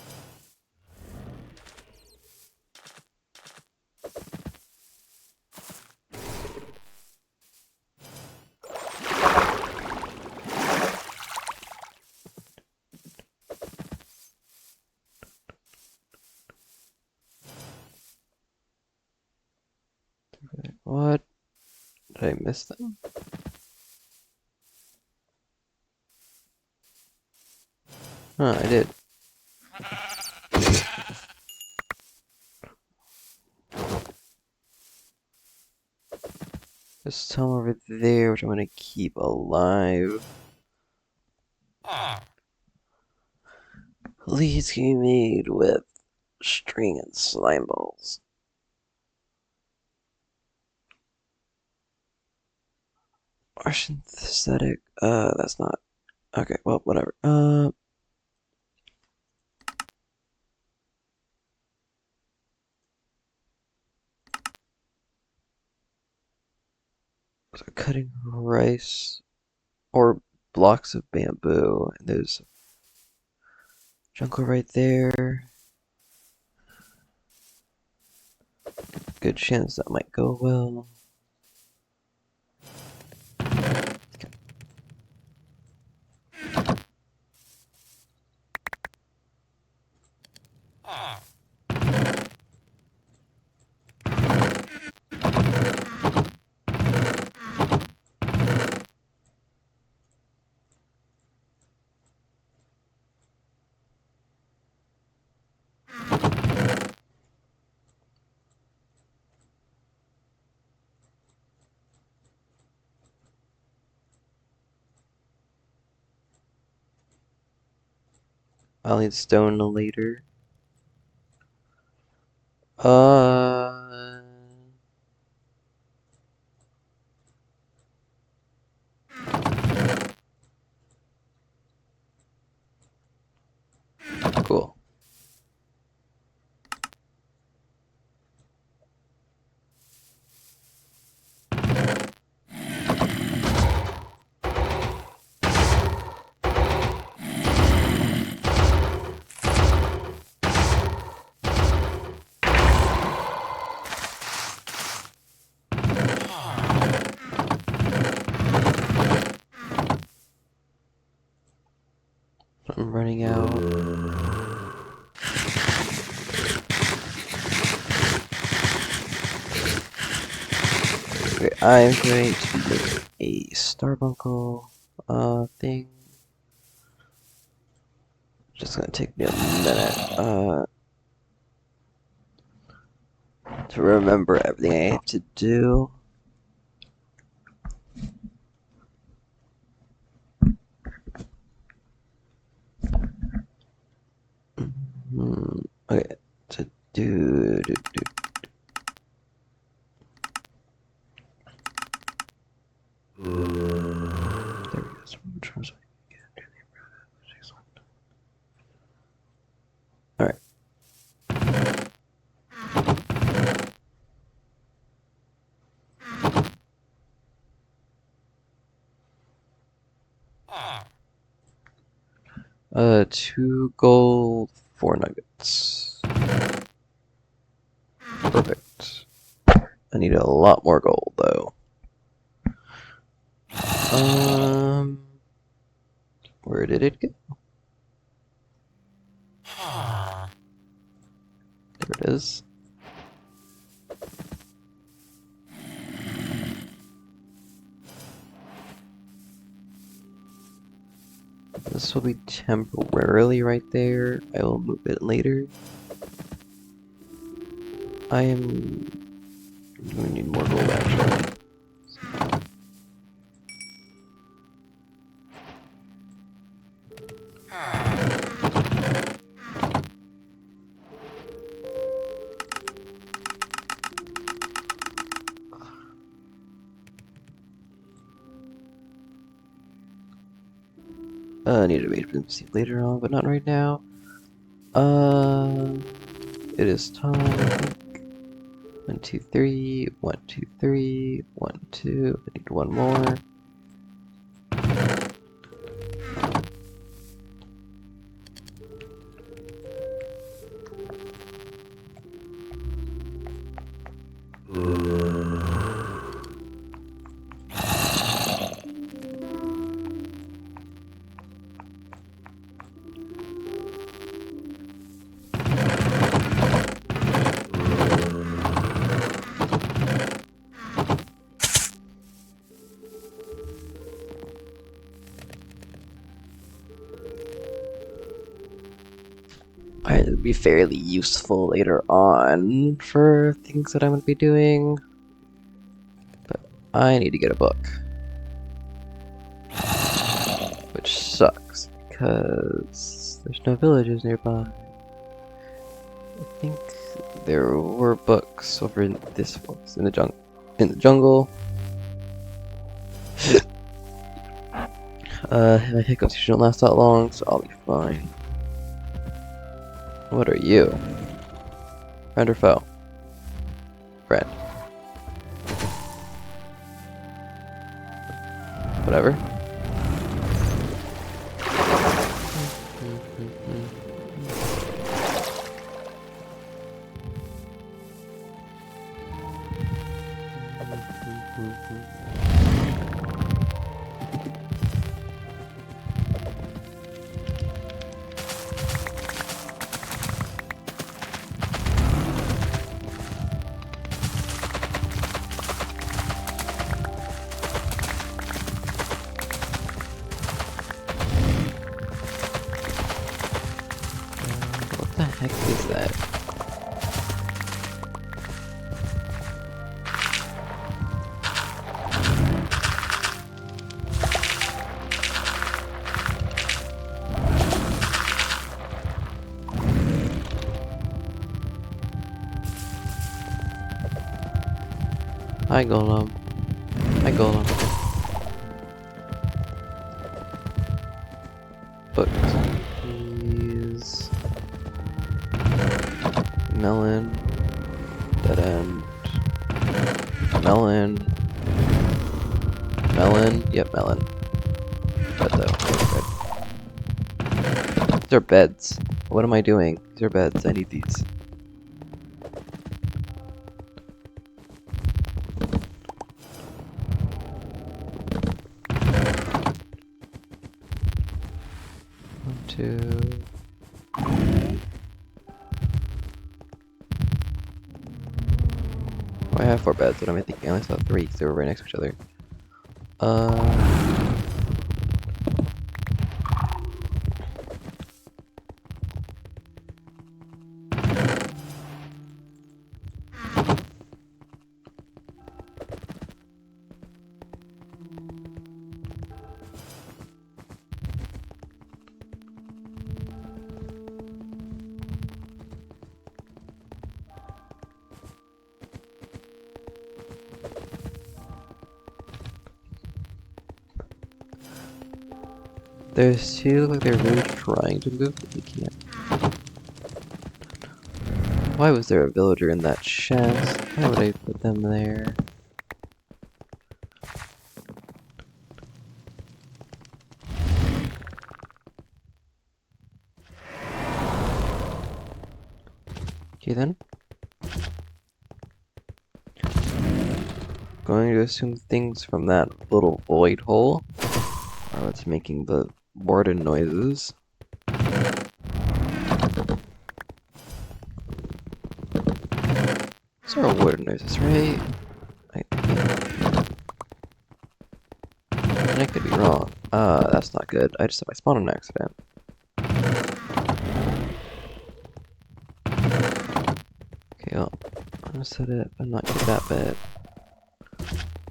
What? Did I miss them? Huh, I did. There's some over there which I'm gonna keep alive. Leads can be made with string and slime balls. Or synthetic. That's not. Okay, well, whatever. So cutting rice or blocks of bamboo. And there's jungle right there. Good chance that might go well. I'll need stone later. Uh, cool. I'm running out. Okay, I'm going to make a Starbuncle thing. Just gonna take me a minute to remember everything I have to do. Okay, to do. There we go. Alright. Two gold, 4 nuggets. Perfect. I need a lot more gold, though. Where did it go? There it is. This will be temporarily right there. I will move it later. I am going to need more gold, actually. I need to wait for them to see later on, but not right now. It is time. 1, 2, 3. 1, 2, 3. 1, 2. I need one more. It'll be fairly useful later on for things that I'm going to be doing. But I need to get a book. Which sucks, because There's no villages nearby. I think there were books over in this forest, in the jungle. My hiccups usually don't last that long, so I'll be fine. What are you? Friend or foe? Friend. Whatever. What the heck is that? Hi, Golem. Hi, Golem. Books. Please. Melon. Dead end. Melon. Melon. Yep, melon. Red though. Red. These are beds. What am I doing? These are beds. I need these. One, two. Oh, I have 4 beds. What am I thinking? I only saw 3 because they were right next to each other. There's 2 look like they're really trying to move, but they can't. Why was there a villager in that chest? Why would I put them there? Okay then. Going to assume things from that little void hole are what's making the warden noises. Those are warden noises, right? I could be wrong. That's not good. I just said I spawned on accident. Okay, well, I'm gonna set it and not get that bad.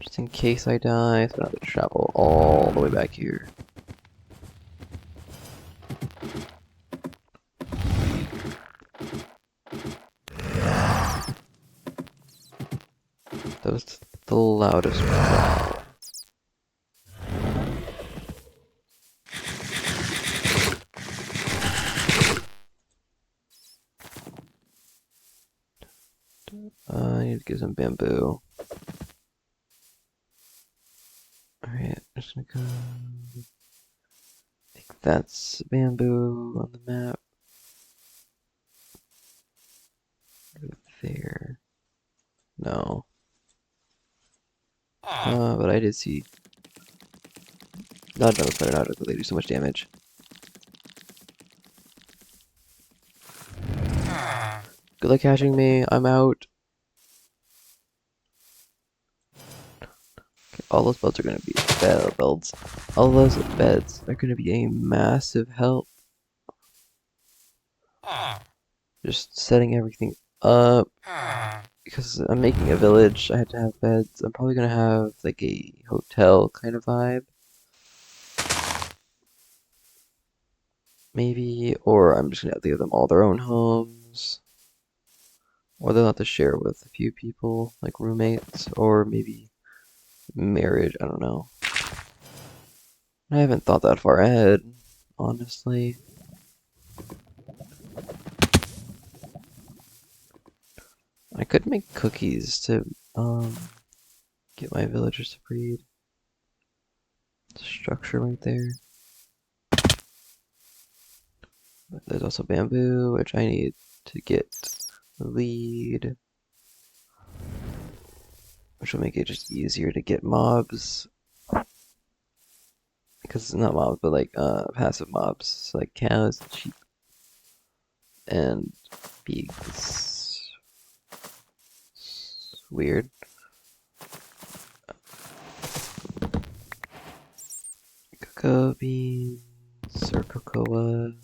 Just in case I die, so I don't have to travel all the way back here. That was the loudest growl. I need to get some bamboo. Alright, I'm just gonna go. I think that's bamboo on the map. There. No. But I did see. Not another player, not they do so much damage. Good luck catching me. I'm out. Okay, all those builds are gonna be builds. All those beds are gonna be a massive help. Just setting everything up. Because I'm making a village, I had to have beds. I'm probably gonna have like a hotel kind of vibe. Maybe, or I'm just gonna have to give them all their own homes. Or they'll have to share with a few people, like roommates, or maybe marriage, I don't know. I haven't thought that far ahead, honestly. I could make cookies to get my villagers to breed. Structure right there. But there's also bamboo, which I need to get the lead, which will make it just easier to get mobs. Because it's not mobs, but like passive mobs, so like cows, sheep, and pigs. Weird. Cocoa beans or cocoa.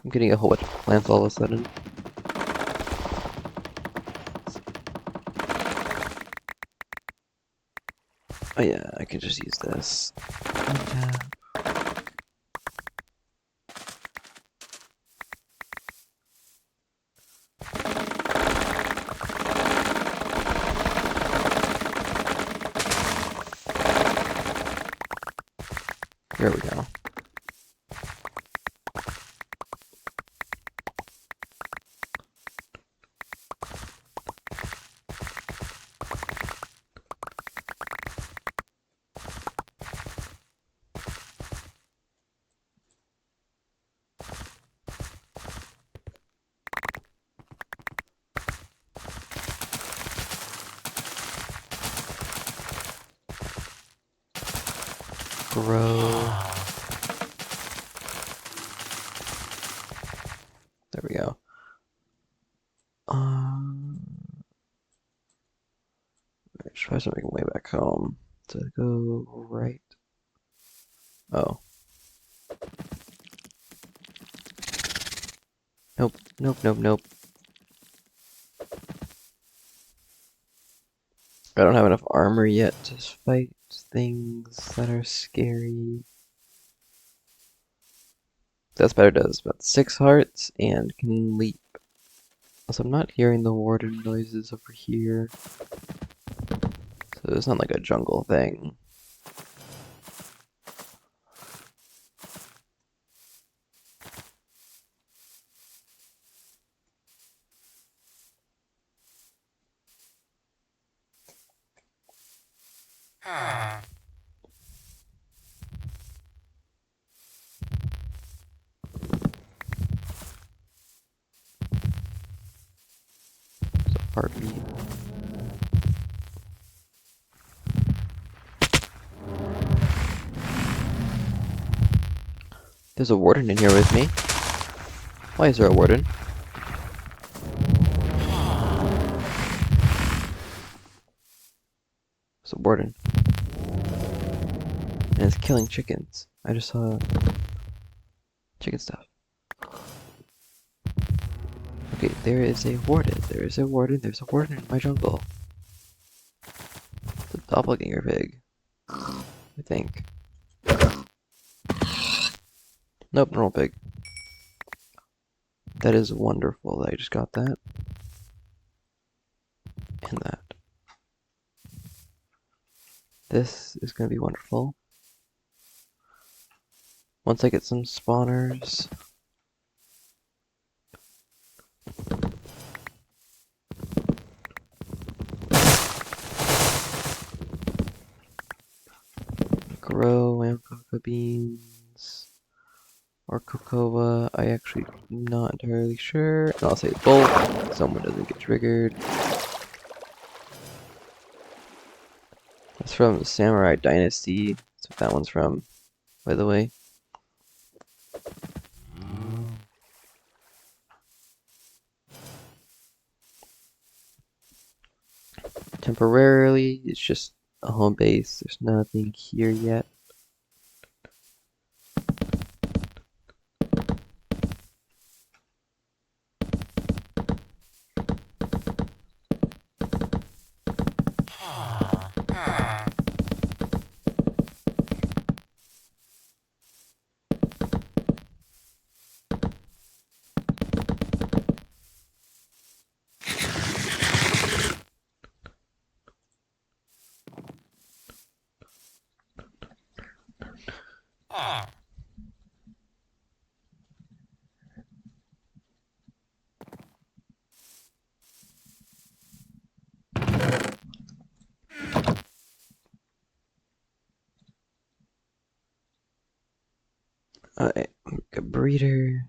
I'm getting a whole bunch of plants all of a sudden. Oh yeah, I could just use this. There we go. Grow. There we go. I should try something way back home to go right. Oh. Nope, nope, nope, nope. I don't have enough armor yet to fight things that are scary. That's better, does about 6 hearts and can leap. Also, I'm not hearing the warden noises over here. So it's not like a jungle thing. It's a heartbeat. There's a warden in here with me. Why is there a warden? There's a warden. And it's killing chickens. I just saw chicken stuff. Okay, there is a warden. There is a warden. There's a warden in my jungle. It's a doppelganger pig. I think. Nope, normal pig. That is wonderful that I just got that. And that. This is going to be wonderful. Once I get some spawners. Grow and cocoa beans. Or cocoa. I actually am not entirely sure. And I'll say both. Someone doesn't get triggered. That's from Samurai Dynasty. That's what that one's from, by the way. Temporarily, it's just a home base. There's nothing here yet. Alright, make a breeder.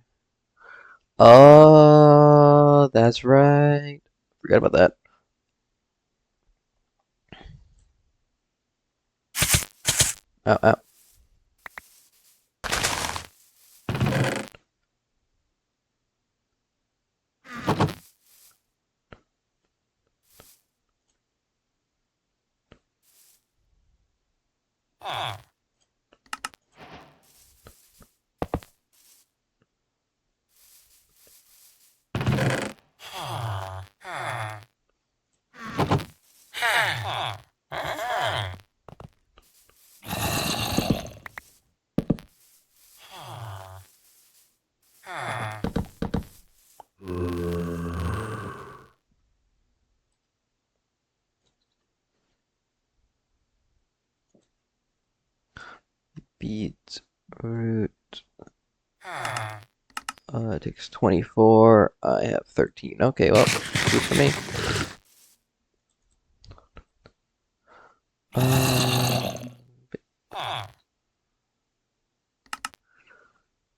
Oh, that's right. Forgot about that. Ow, ow. Beet root. It takes 24. I have 13. Okay, well, good for me.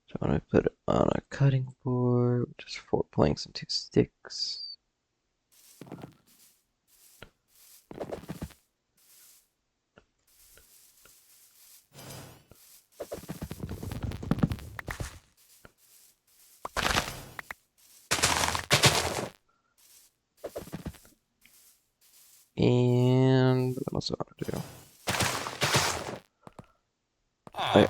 So I'm gonna put it on a cutting board, which is 4 planks and 2 sticks. And what else do I want to do? Okay.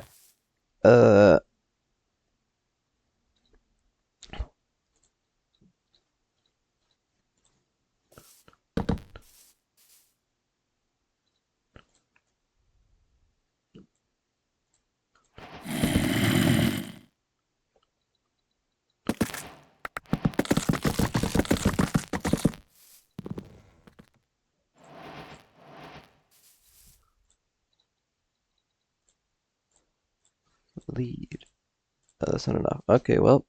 Lead. That's not enough. Okay, well.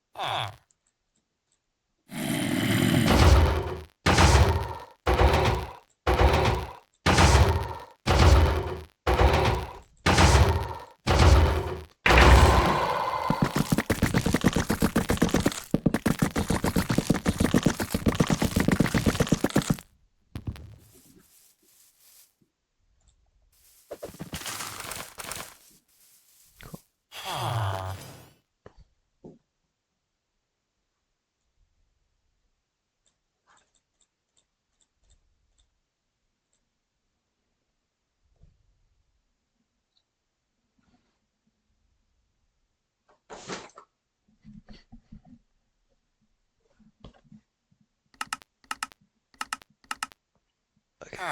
Okay.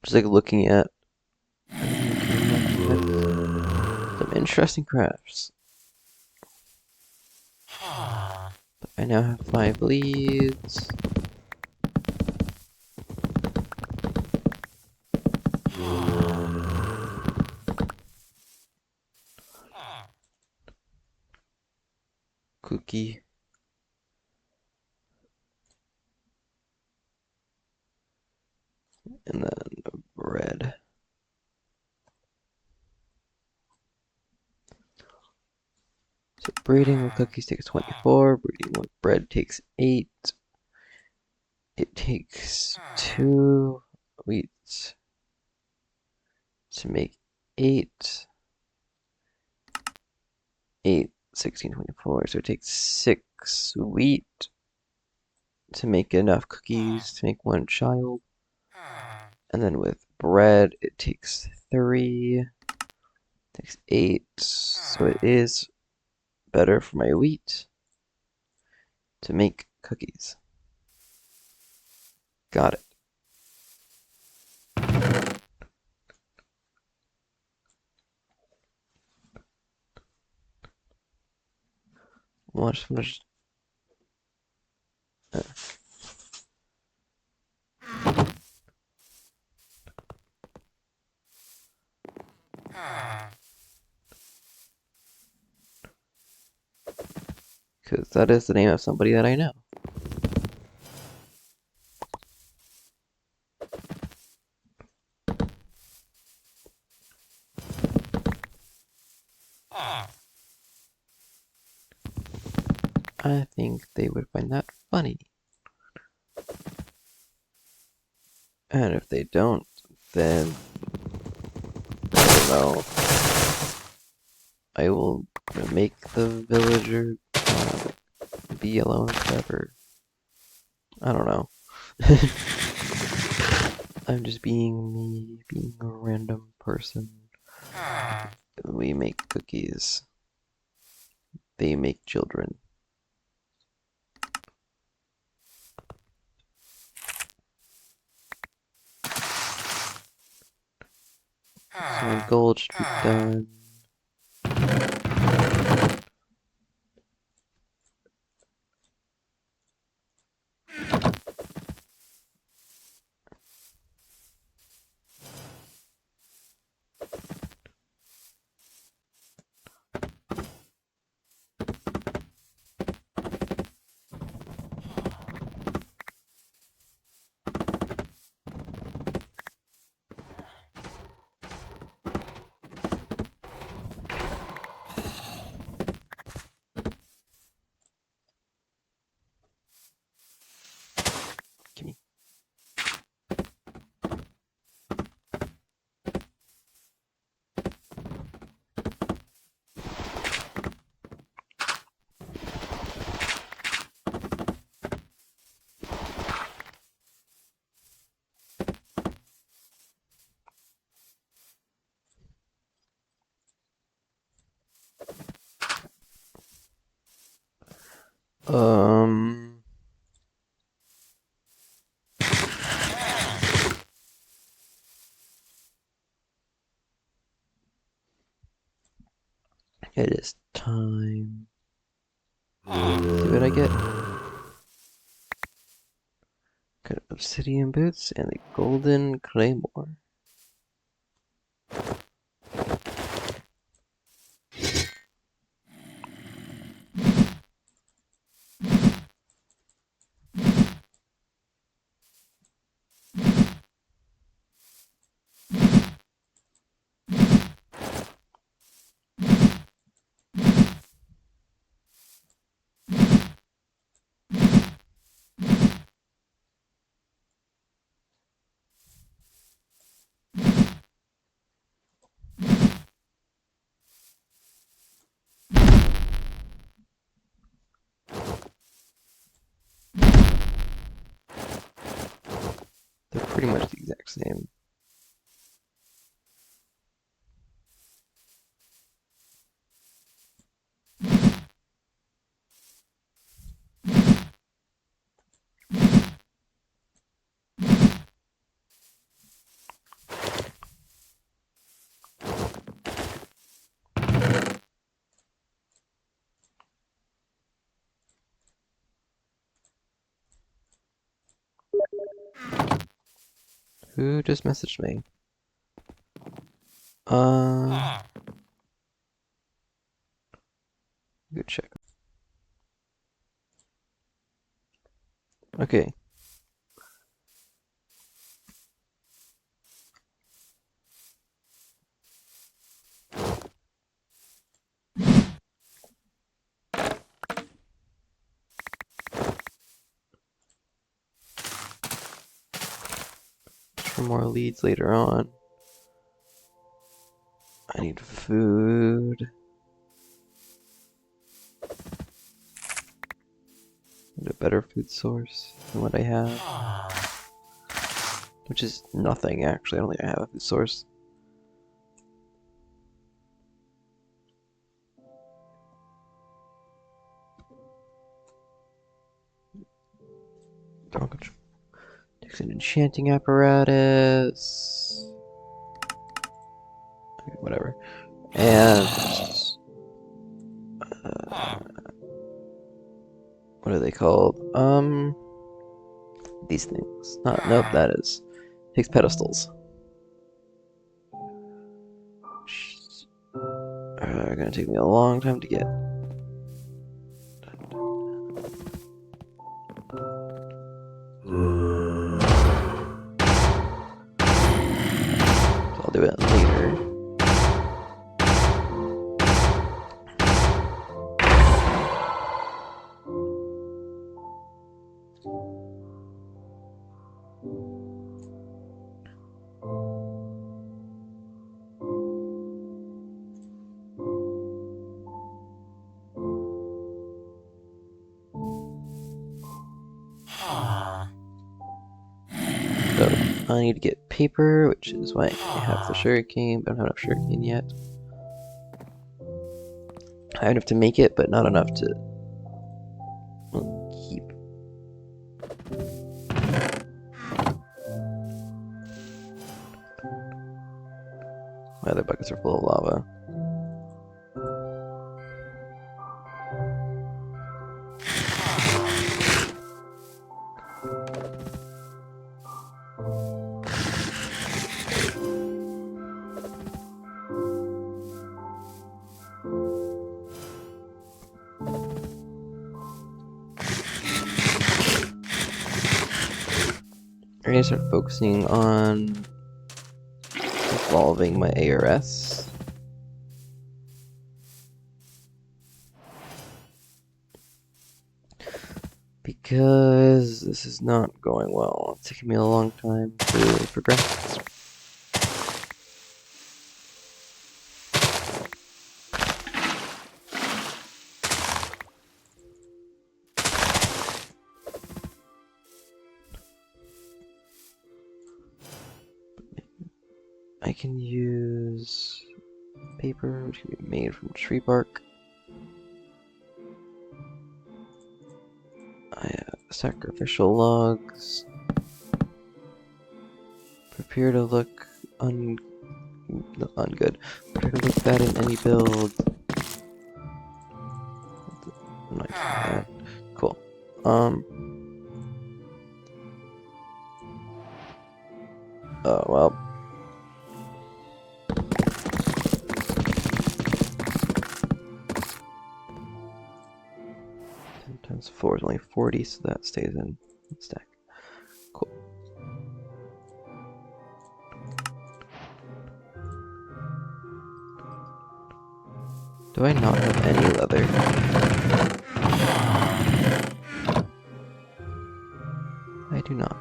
Just like looking at some interesting crafts. But I now have 5 leads. Cookie. And then bread. So breeding with cookies takes 24. Breeding with bread takes 8. It takes 2 wheats to make 8. 8, 16, 24. So it takes 6 wheat to make enough cookies to make 1 child. And then with bread, it takes 3. Takes 8. So it is better for my wheat to make cookies. Got it. Watch. Because that is the name of somebody that I know. I think they would find that funny. And if they don't, then I don't know. I will make the villager be alone forever. I don't know. I'm just being me, being a random person. We make cookies. They make children. So gold should be done. Gimme. It is time. See what I get? Got obsidian boots and the golden claymore. They're pretty much the exact same. Who just messaged me? Good check. Okay. For more leads later on. I need food. Need a better food source than what I have. Which is nothing, actually. I don't think I have a food source. Takes an enchanting apparatus. Okay, whatever. And what are they called? These things. Nope, that is. Takes pedestals. Gonna take me a long time to get. So I'll do it later. So I need to get paper, which is why I have the sugarcane, but I don't have enough sugarcane yet. I have enough to make it, but not enough to keep. My other buckets are full of lava. I'm gonna start focusing on evolving my ARS. Because this is not going well. It's taking me a long time to progress. I can use paper, which can be made from tree bark. I have sacrificial logs. Prepare to look ungood. Prepare to look bad in any build. I'm not doing that. Cool. Oh well. 10 times 4 is only 40, so that stays in one stack. Cool. Do I not have any leather? I do not.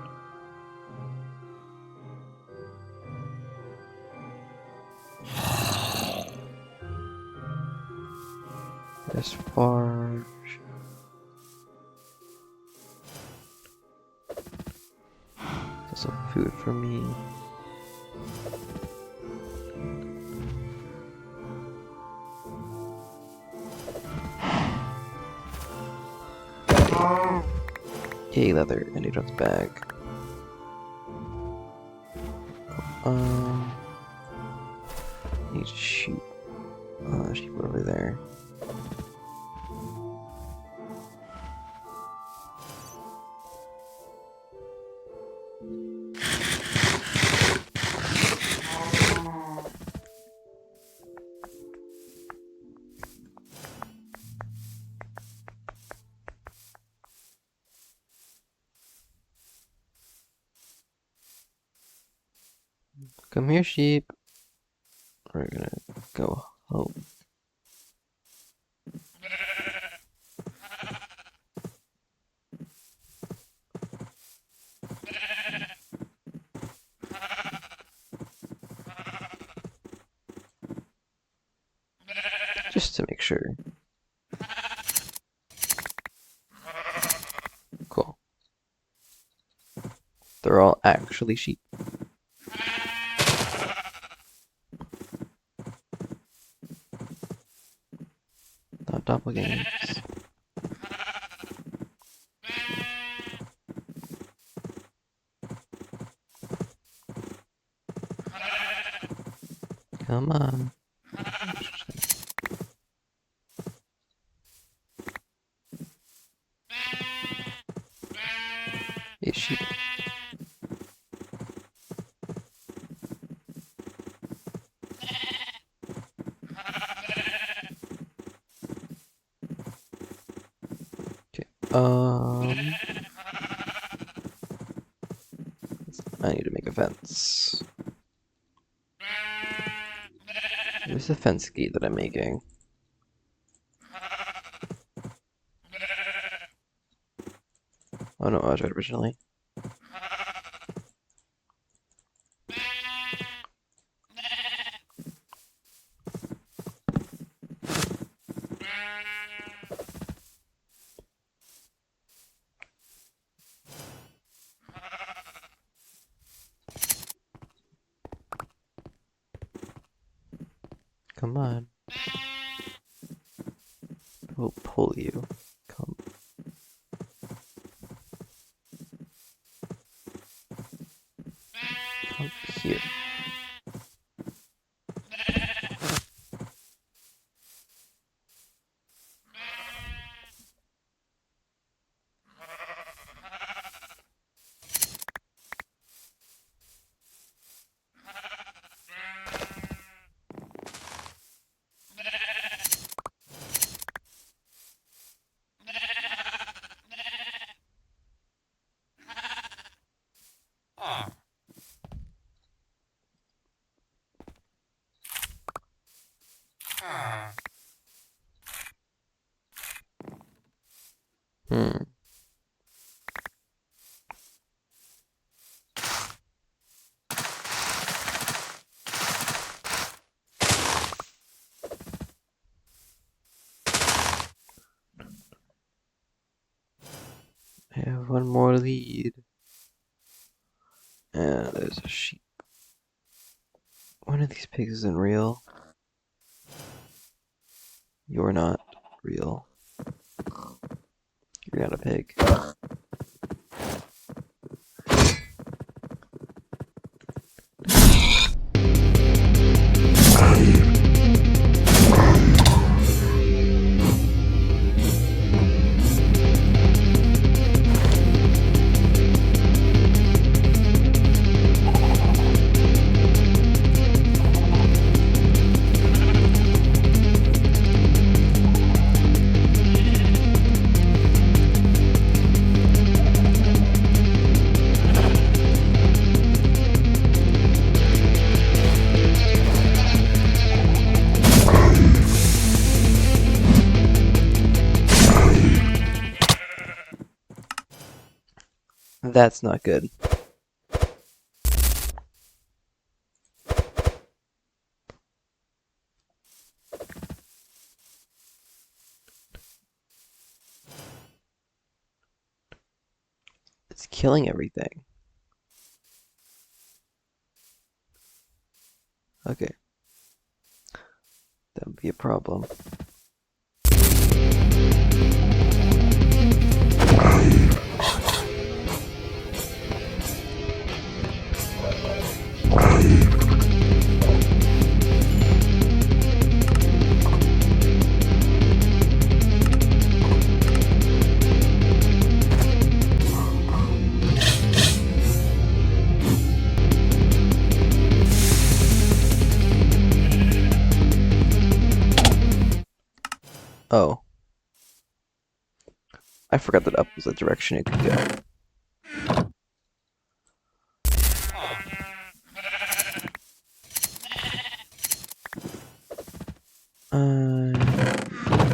As far. There's some food for me. Yay, leather. I need a bag. Need sheep. Sheep over there. Come here, sheep. We're gonna go home. Just to make sure. Cool. They're all actually sheep. Not doppelgangers. Come on. Hey, sheep. I need to make a fence. Where's the fence gate that I'm making? Oh no, I was right originally. Come on. We'll pull you. Come. Come here. Hmm. I have one more lead. And there's a sheep. One of these pigs isn't real. You're not real. You're not a pig. That's not good. It's killing everything. Okay. That would be a problem. Oh. I forgot that up was the direction it could go.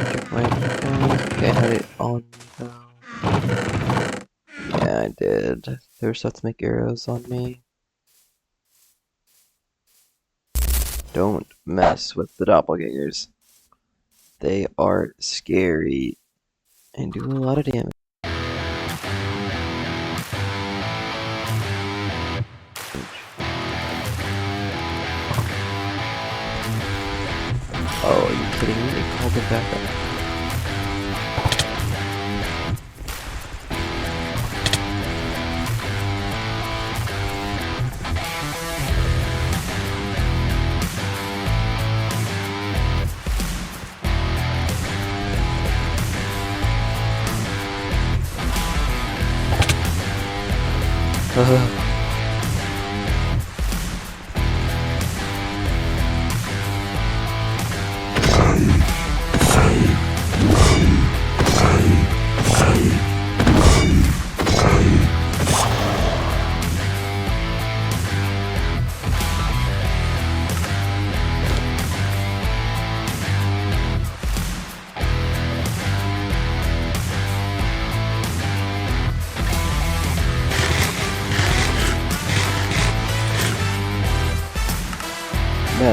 Check my okay, I had it on though. Yeah, I did. There's stuff to make arrows on me. Don't mess with the doppelgangers. They are scary and do a lot of damage. Oh, are you kidding me? They called it back up.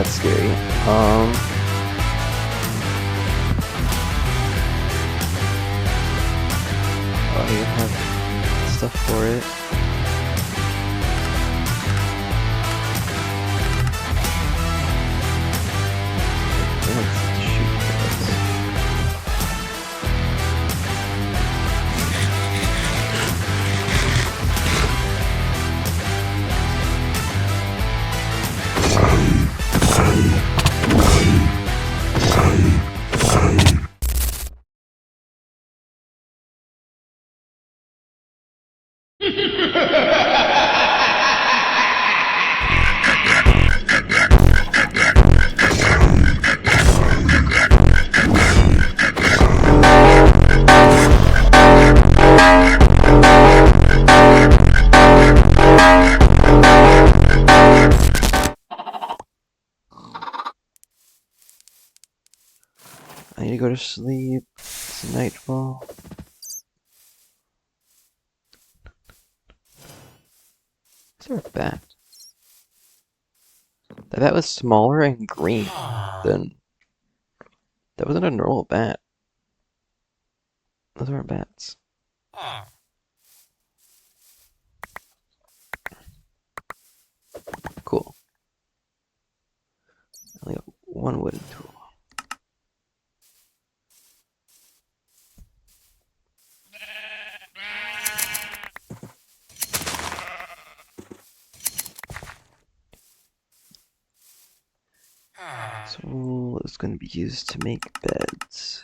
that's scary. Oh, you have stuff for it. Let's shoot this. I need to go to sleep. It's nightfall. Is there a bat? The bat was smaller and green than... That wasn't a normal bat. Those aren't bats. Cool. I only have one wooden tool. This wool is going to be used to make beds.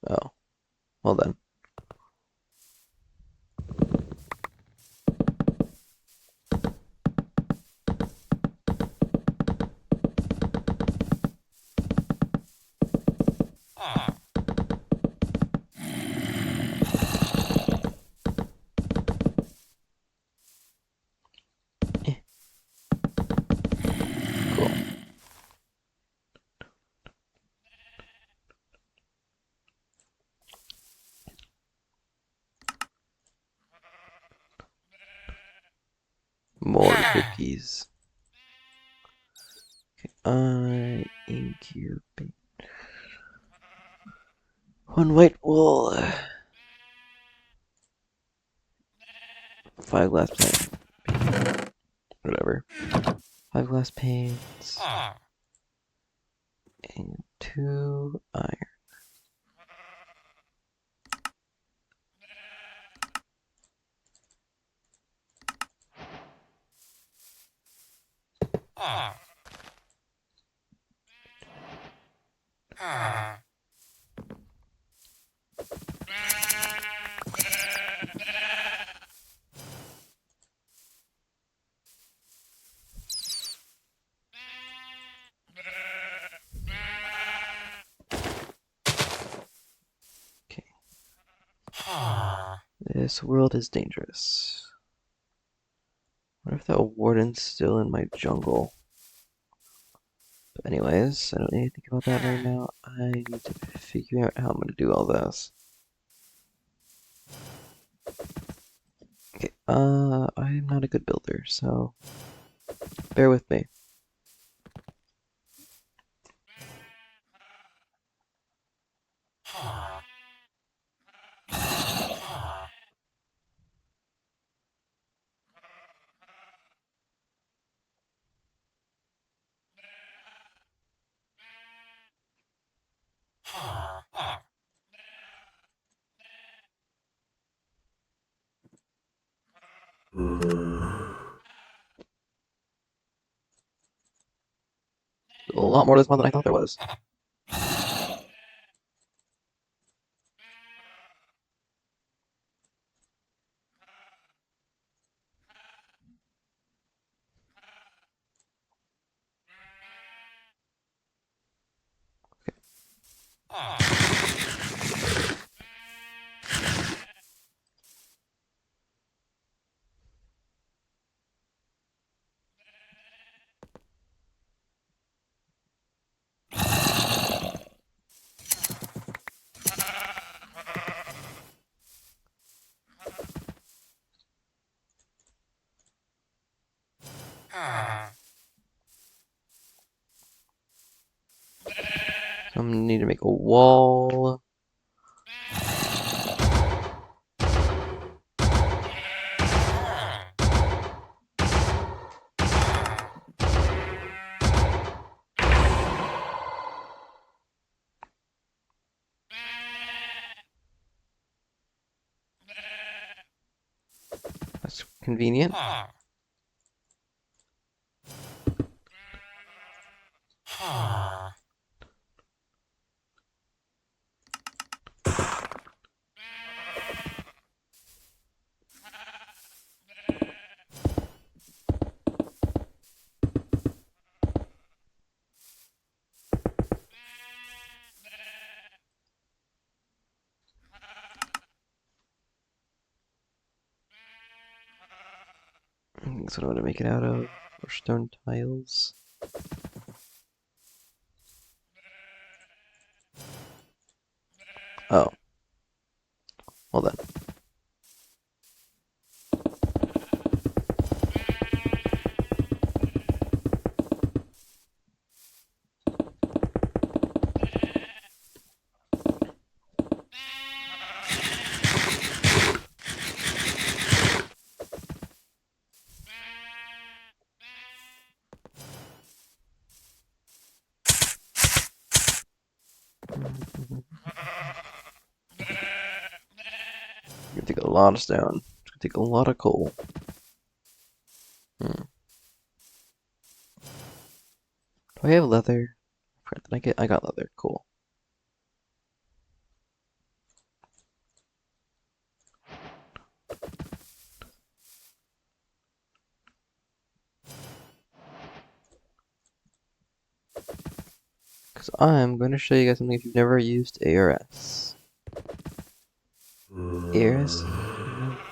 Oh, well then. Cool. More cookies. Okay, incubate. One white wool. 5 glass panes. Whatever. 5 glass panes. And 2 iron. Okay. This world is dangerous. What if that warden's still in my jungle? But anyways, I don't need to think about that right now. I need to figure out how I'm gonna do all this. Okay, I'm not a good builder, so bear with me. A lot more to this one than I thought there was. So I'm gonna need to make a wall. That's convenient. That's what I'm gonna make it out of. Or stone tiles. Oh. Well then. It's gonna take a lot of stone. It's gonna take a lot of coal. Do I have leather? I got leather. Cool. Because I'm going to show you guys something if you've never used ARS. ARS,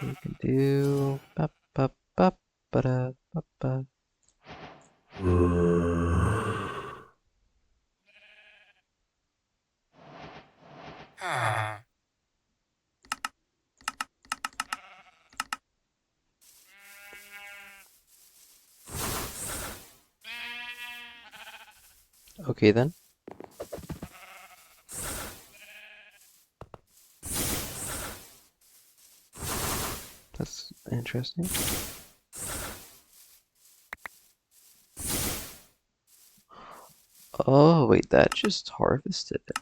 you can do ba ba ba ba da ba ba. Okay then. That's interesting. Oh, wait, that just harvested it.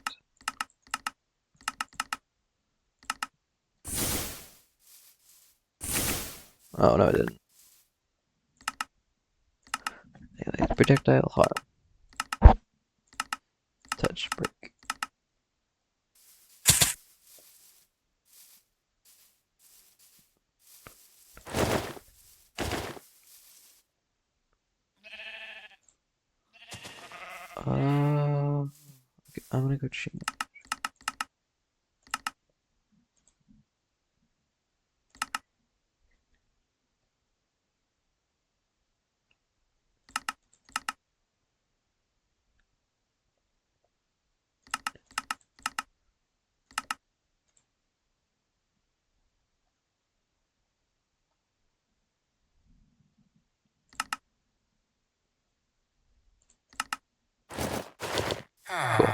Oh, no, it didn't. Projectile harm. Touch break. Okay, I'm gonna go change. Cool.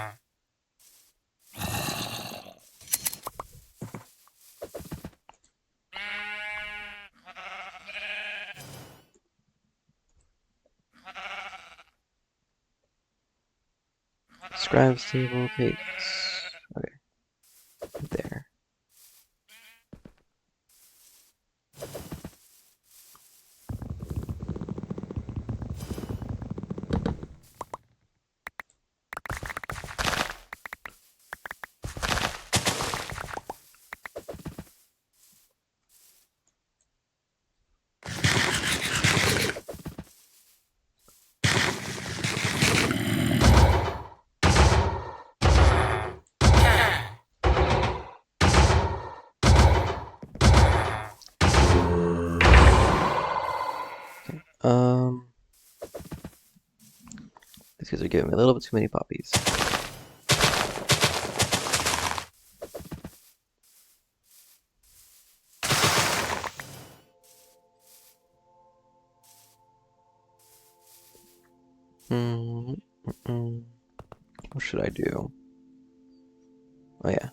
Scribes table takes. Okay, there. Um, these guys are giving me a little bit too many poppies. What should I do? Oh yeah.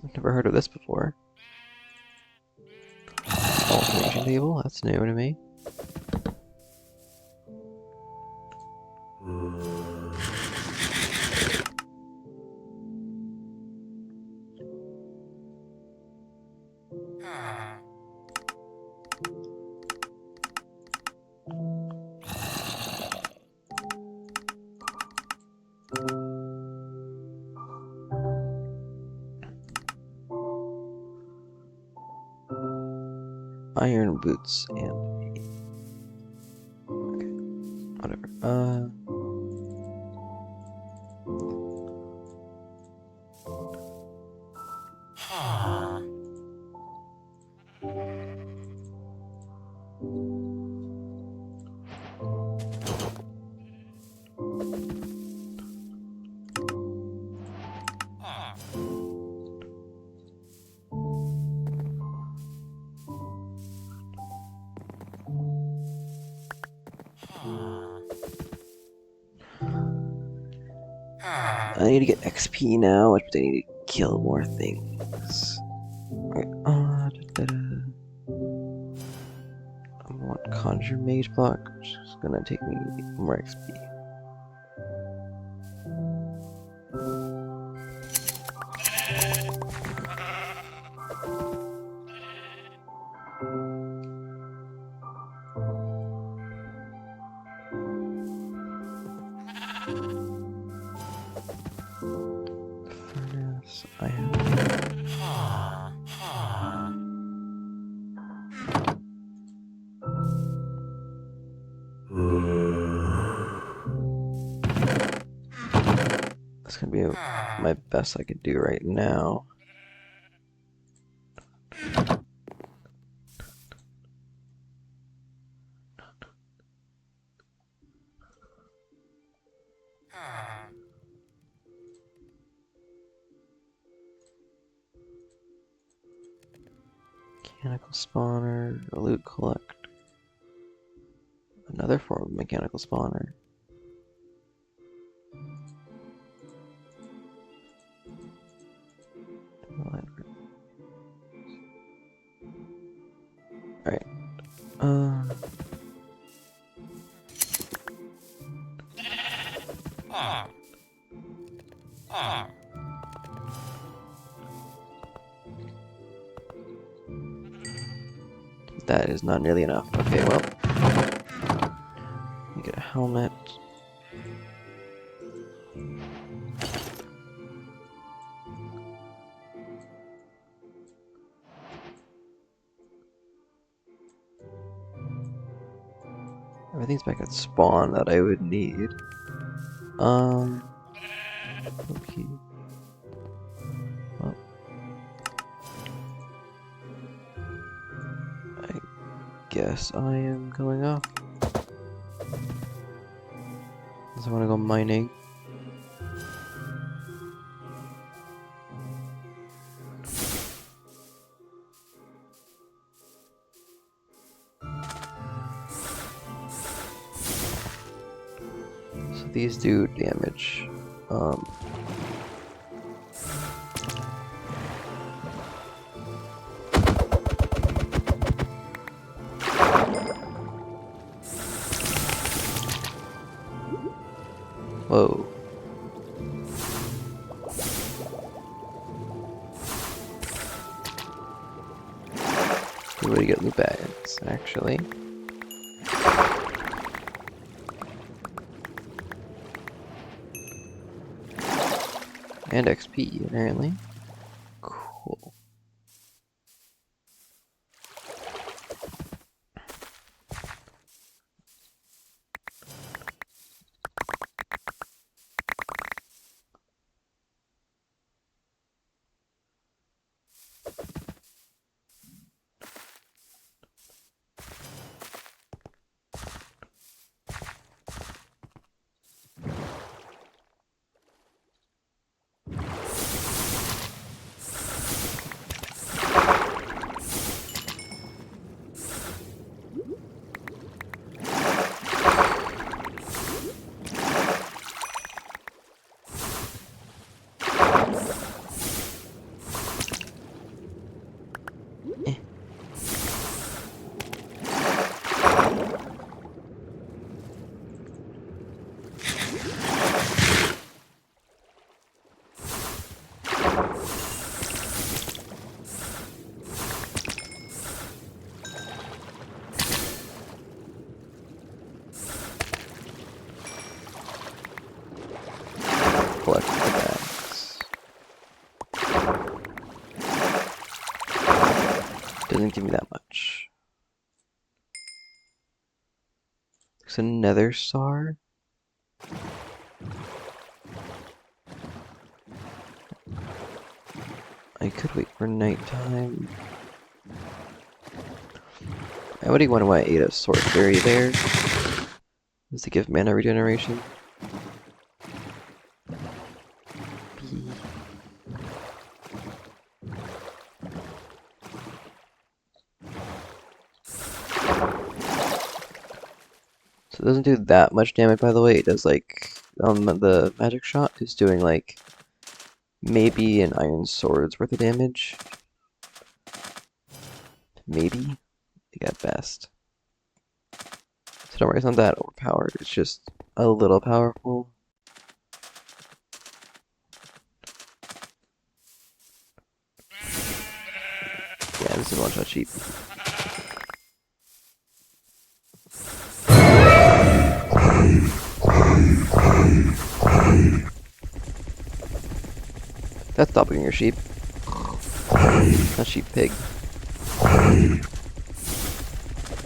I've never heard of this before. Alteration table? That's new to me. Iron boots and okay, whatever. I need to get XP now, which means I need to kill more things. Okay, I want conjure mage block, which is gonna take me more XP. Furnace, I have. That's gonna be my best I could do right now. Mechanical spawner, loot collect. Another form of mechanical spawner. Alright. That is not nearly enough. Okay, well. Let me get a helmet. Everything's back at spawn that I would need. Okay. Well, I guess I am going off. Unless I want to go mining. So these do damage. Whoa. Good way to get loot bags, actually. And XP, apparently. Cool. Doesn't give me that much. There's another star. I could wait for nighttime. I already wonder why I ate a sword berry there. Is to give mana regeneration. B. So it doesn't do that much damage, by the way. It does like the magic shot is doing like maybe an iron sword's worth of damage. Maybe, like at best. So don't worry, it's not that overpowered. It's just a little powerful. Yeah, this is one-shot cheap. That's doppelganger sheep. Not sheep pig.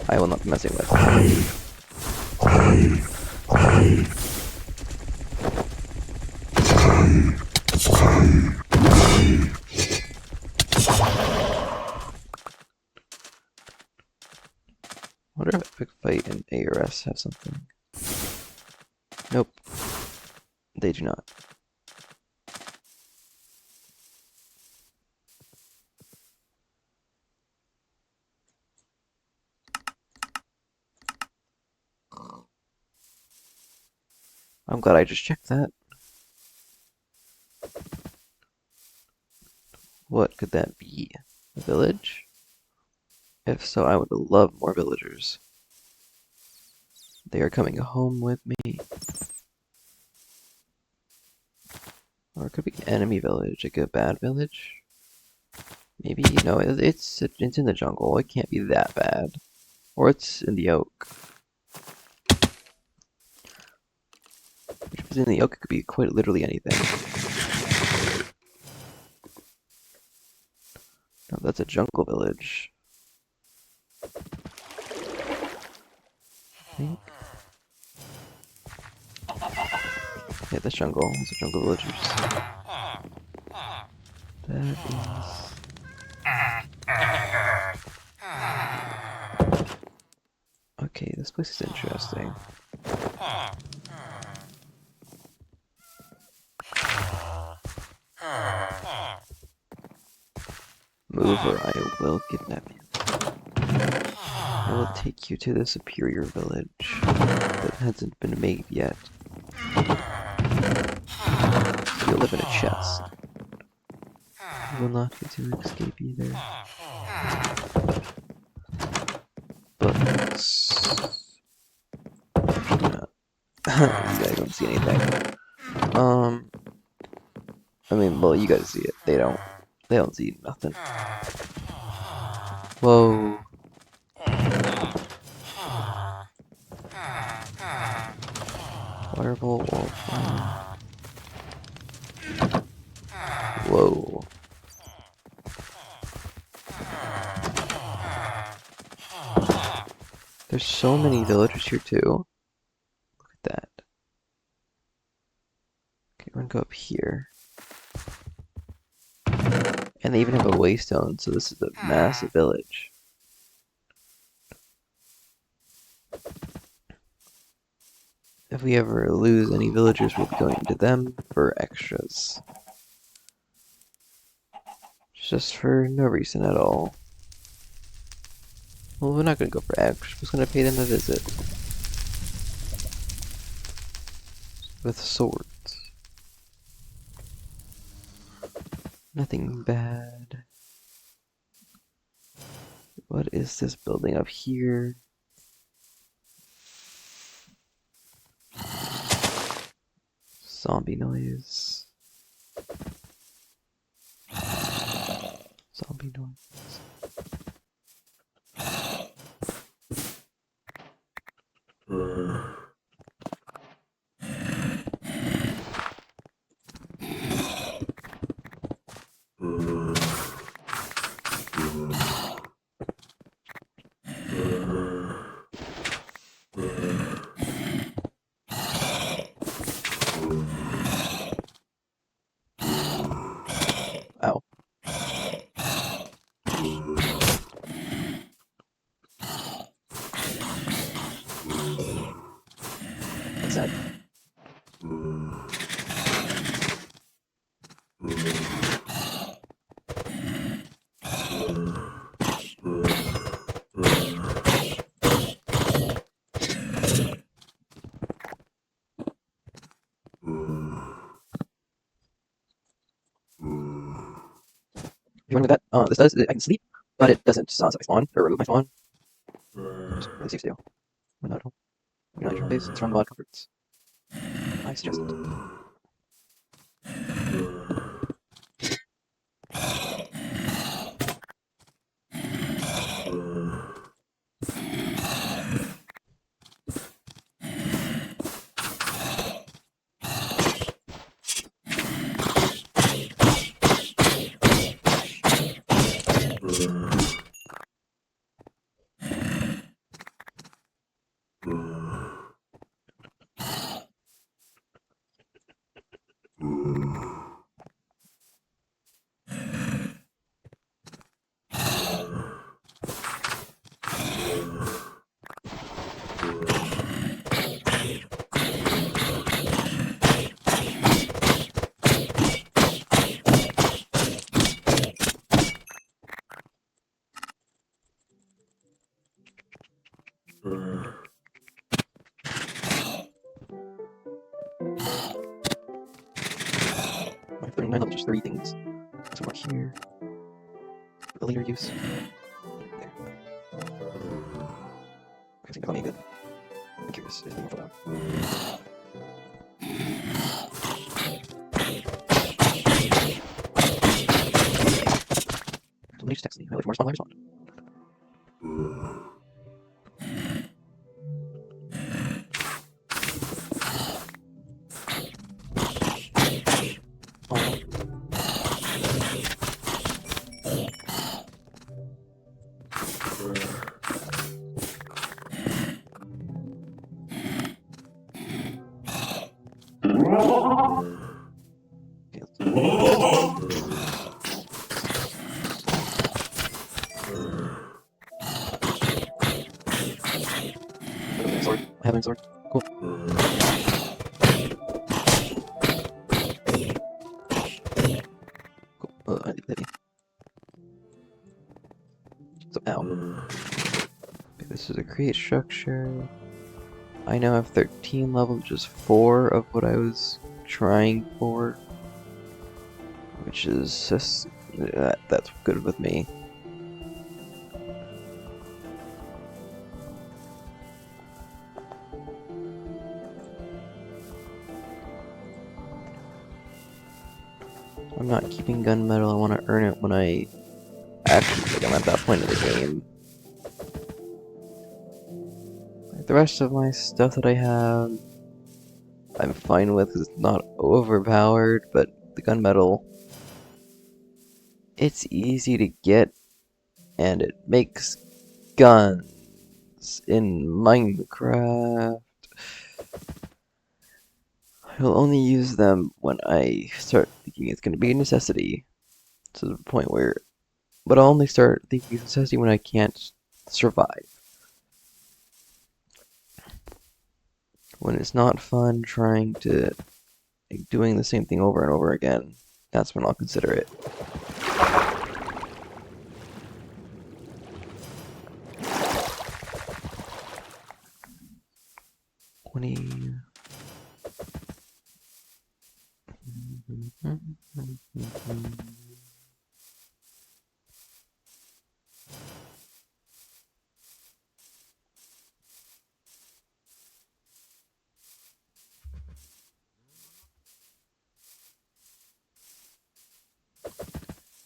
I will not be messing with. I wonder if Epic Fight and ARS have something. Nope. They do not. I'm glad I just checked that. What could that be? A village? If so, I would love more villagers. They are coming home with me. Or it could be an enemy village, like a bad village. Maybe, no, it's in the jungle. It can't be that bad. Or it's in the oak. If it's in the oak, it could be quite literally anything. No, that's a jungle village. I think. Yeah, that's jungle. Those are jungle villagers. That is... Okay, this place is interesting. Move or I will kidnap you. I will take you to the superior village that hasn't been made yet. You'll live in a chest. You will not get to escape either. Books. No. You guys don't see anything. I mean, well, you guys see it. They don't see nothing. Whoa. Fireball, wildfire. Whoa. There's so many villagers here too. Look at that. Okay, we're gonna go up here. And they even have a waystone, so this is a massive village. If we ever lose any villagers, we'll be going to them for extras. Just for no reason at all. Well, we're not gonna go for extras, we're just gonna pay them a visit. With swords. Nothing bad. What is this building up here? Zombie noise. Zombie noise. If you're wondering what that, this does, I can sleep, but it doesn't suck my spawn, or remove my spawn. Just really safe to do. When not at home. When not at your home base, it's from the mod comforts. I suggest it. My 39 level, just 3 things. Some more here. For later use. There. I think that'll make good. I'm curious if they will down. Somebody just text me. I wait for more spawn, I respond. Sword. I have a sword. Cool. Cool. I hit me. So, ow. Okay, this is a create structure. I now have 13 level, which is 4 of what I was trying for. Which is just... that's good with me. I'm not keeping gunmetal, I want to earn it when I actually think I'm at that point of the game. Like the rest of my stuff that I have, I'm fine with because it's not overpowered, but the gunmetal, it's easy to get, and it makes guns in Minecraft. I'll only use them when I start thinking it's going to be a necessity, to the point where... But I'll only start thinking it's a necessity when I can't survive. When it's not fun trying to... like, doing the same thing over and over again, that's when I'll consider it.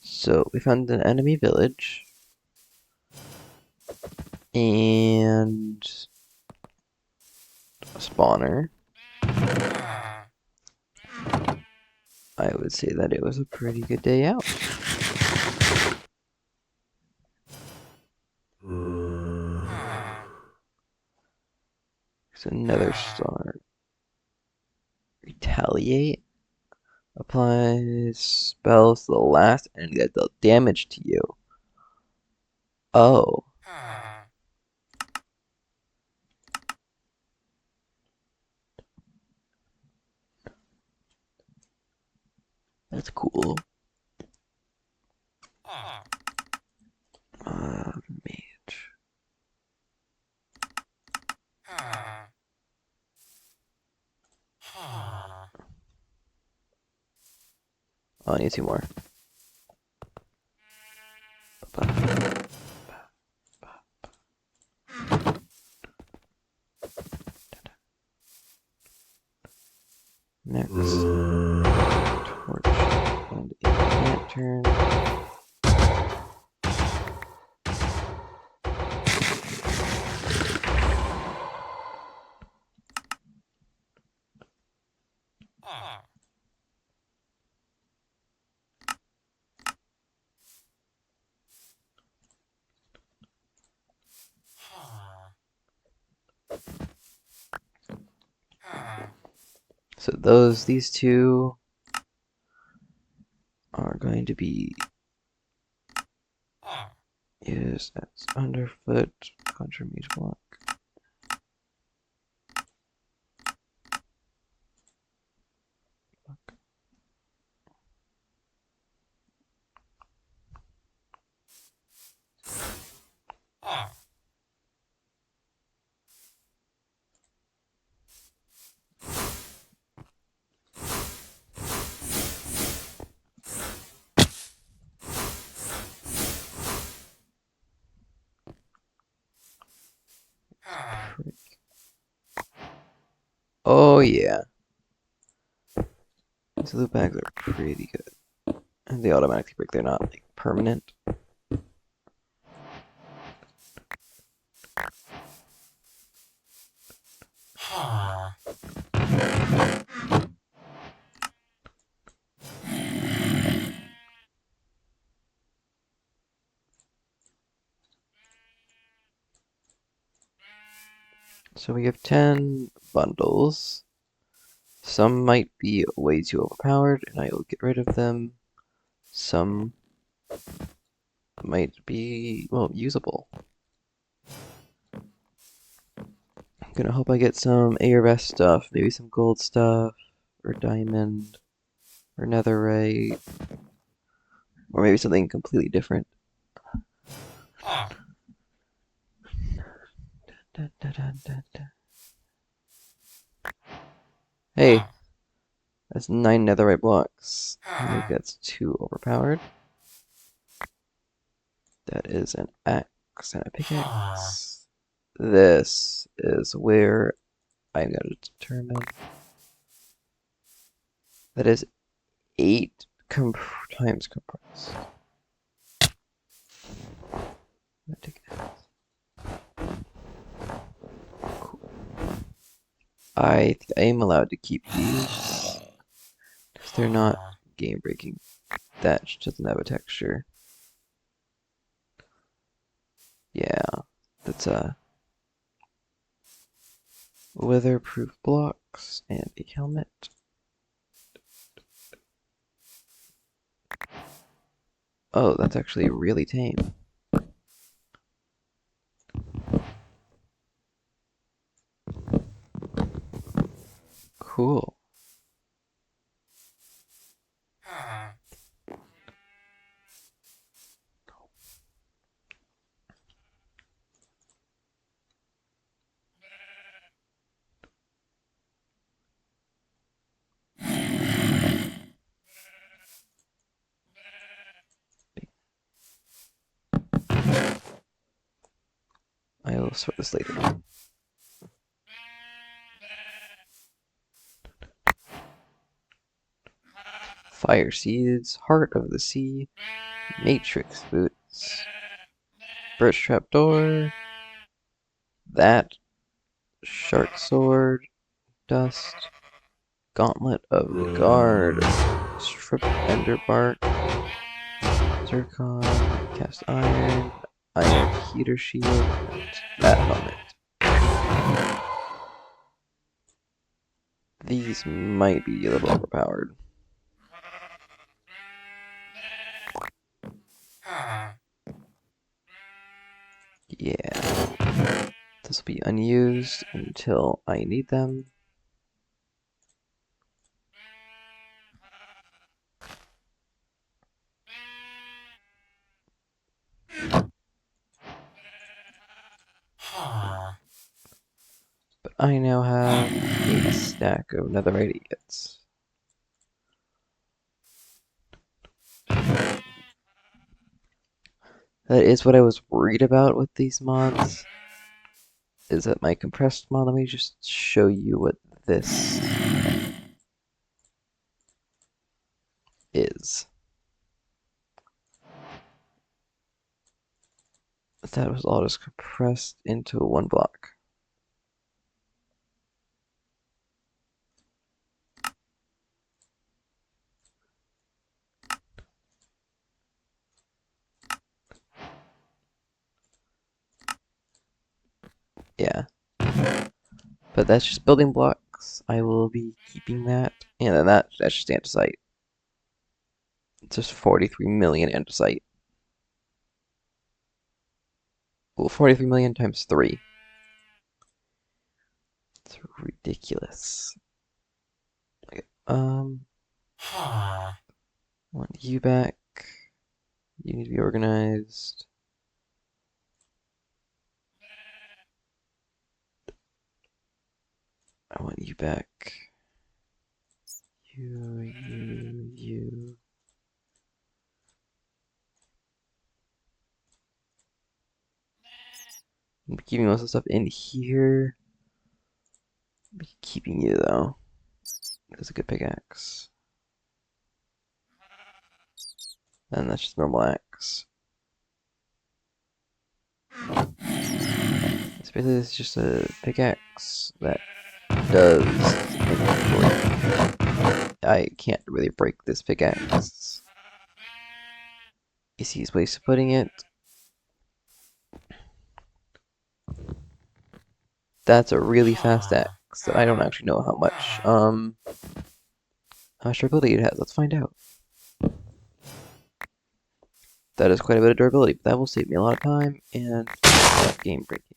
So, we found an enemy village. And... a spawner. I would say that it was a pretty good day out. There's another star. Retaliate. Applies spells to the last enemy that dealt damage to you. Oh. That's cool. Mage. Oh, I need 2 more. Next, torch and a lantern. So these 2 are going to be used as underfoot conjure mage block. Prick. Oh yeah. These loot bags are pretty good. And they automatically break, they're not like permanent. So we have 10 bundles. Some might be way too overpowered, and I will get rid of them. Some might be, well, usable. I'm gonna hope I get some ARS stuff, maybe some gold stuff, or diamond, or netherite, or maybe something completely different. Hey, that's 9 netherite blocks. I think that's too overpowered. That is an axe and a pickaxe. This is where I'm going to determine. That is 8 times compressed. Cool. I think I am allowed to keep these because they're not game breaking. That doesn't have a texture. Yeah, that's weatherproof blocks and a helmet. Oh, that's actually really tame. Cool. I will sort this later. Fire seeds, heart of the sea, matrix boots, birch trap door, that shark sword, dust, gauntlet of the guard, strip ender bark, zircon, cast iron, iron heater shield, and that helmet. These might be a little overpowered. Yeah. This will be unused until I need them. I now have a stack of netherite ingots. That is what I was worried about with these mods. Is that my compressed mod? Let me just show you what this is. That was all just compressed into one block. Yeah. But that's just building blocks. I will be keeping that. And then that's just andesite. It's just 43 million andesite. Well, 43 million times 3. It's ridiculous. Okay, I want you back. You need to be organized. I want you back. You. I'm keeping most of the stuff in here. I'm keeping you though. That's a good pickaxe. And that's just normal axe. So basically, this is just a pickaxe that does inventory. I can't really break this pickaxe. Easiest place of putting it. That's a really fast axe that I don't actually know how much durability it has. Let's find out. That is quite a bit of durability, but that will save me a lot of time and game breaking.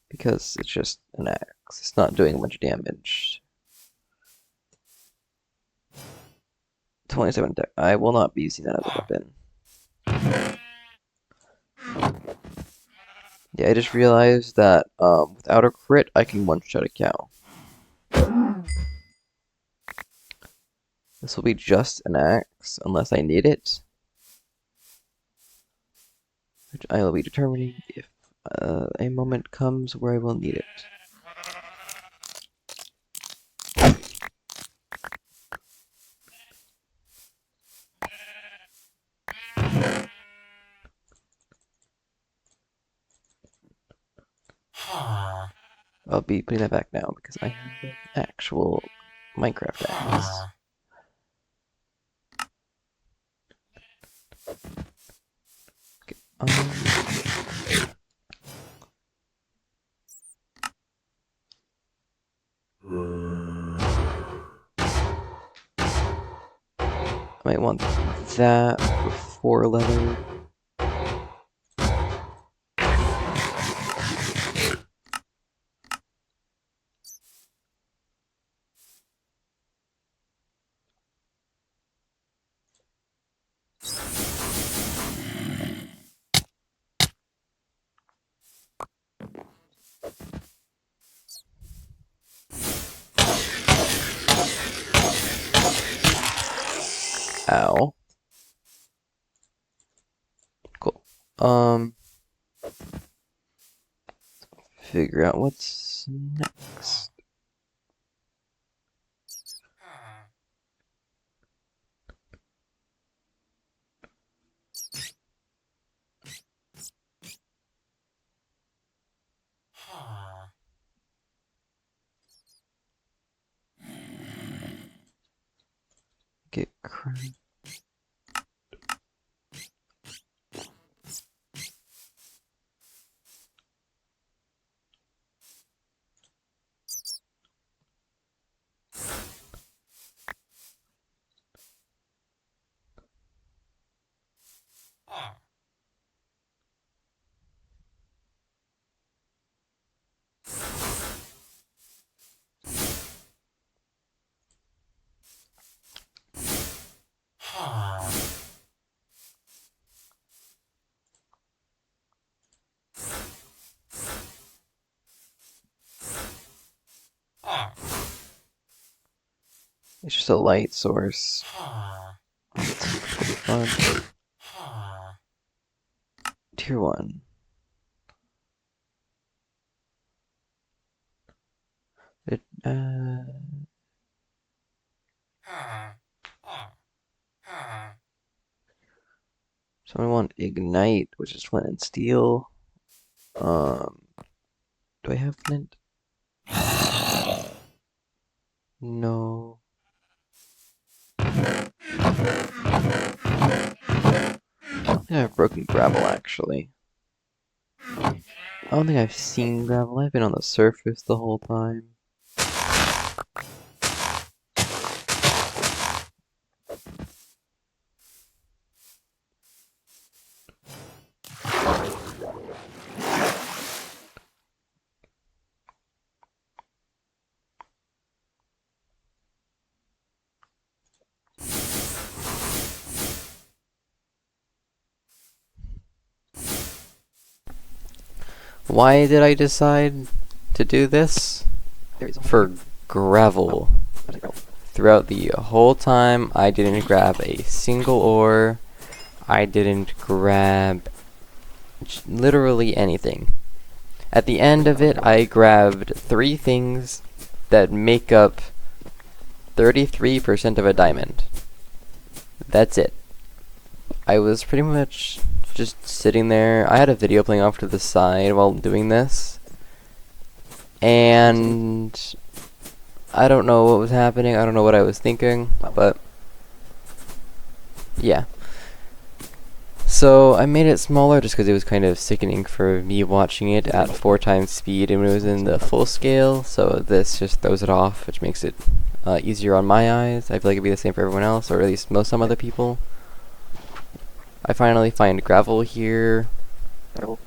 Because it's just an axe. It's not doing much damage. 27 deck. I will not be using that as a weapon. Yeah, I just realized that without a crit, I can one-shot a cow. This will be just an axe, unless I need it. Which I will be determining if a moment comes where I will need it. I'll be putting that back now because I have an actual Minecraft axe. Okay, I might want that before leather. Ow. Cool. Figure out what's next. Get crap. It's just a light source. It's pretty fun. Tier 1. It, so I want Ignite, which is flint and steel. Do I have flint? No. I think I have broken gravel, actually. I don't think I've seen gravel. I've been on the surface the whole time. Why did I decide to do this? For gravel. Throughout the whole time, I didn't grab a single ore. I didn't grab literally anything. At the end of it, I grabbed 3 things that make up 33% of a diamond. That's it. I was pretty much just sitting there. I had a video playing off to the side while doing this. And I don't know what was happening. I don't know what I was thinking. But yeah. So I made it smaller just because it was kind of sickening for me watching it at 4 times speed and when it was in the full scale. So this just throws it off, which makes it easier on my eyes. I feel like it'd be the same for everyone else, or at least some other people. I finally find gravel here. And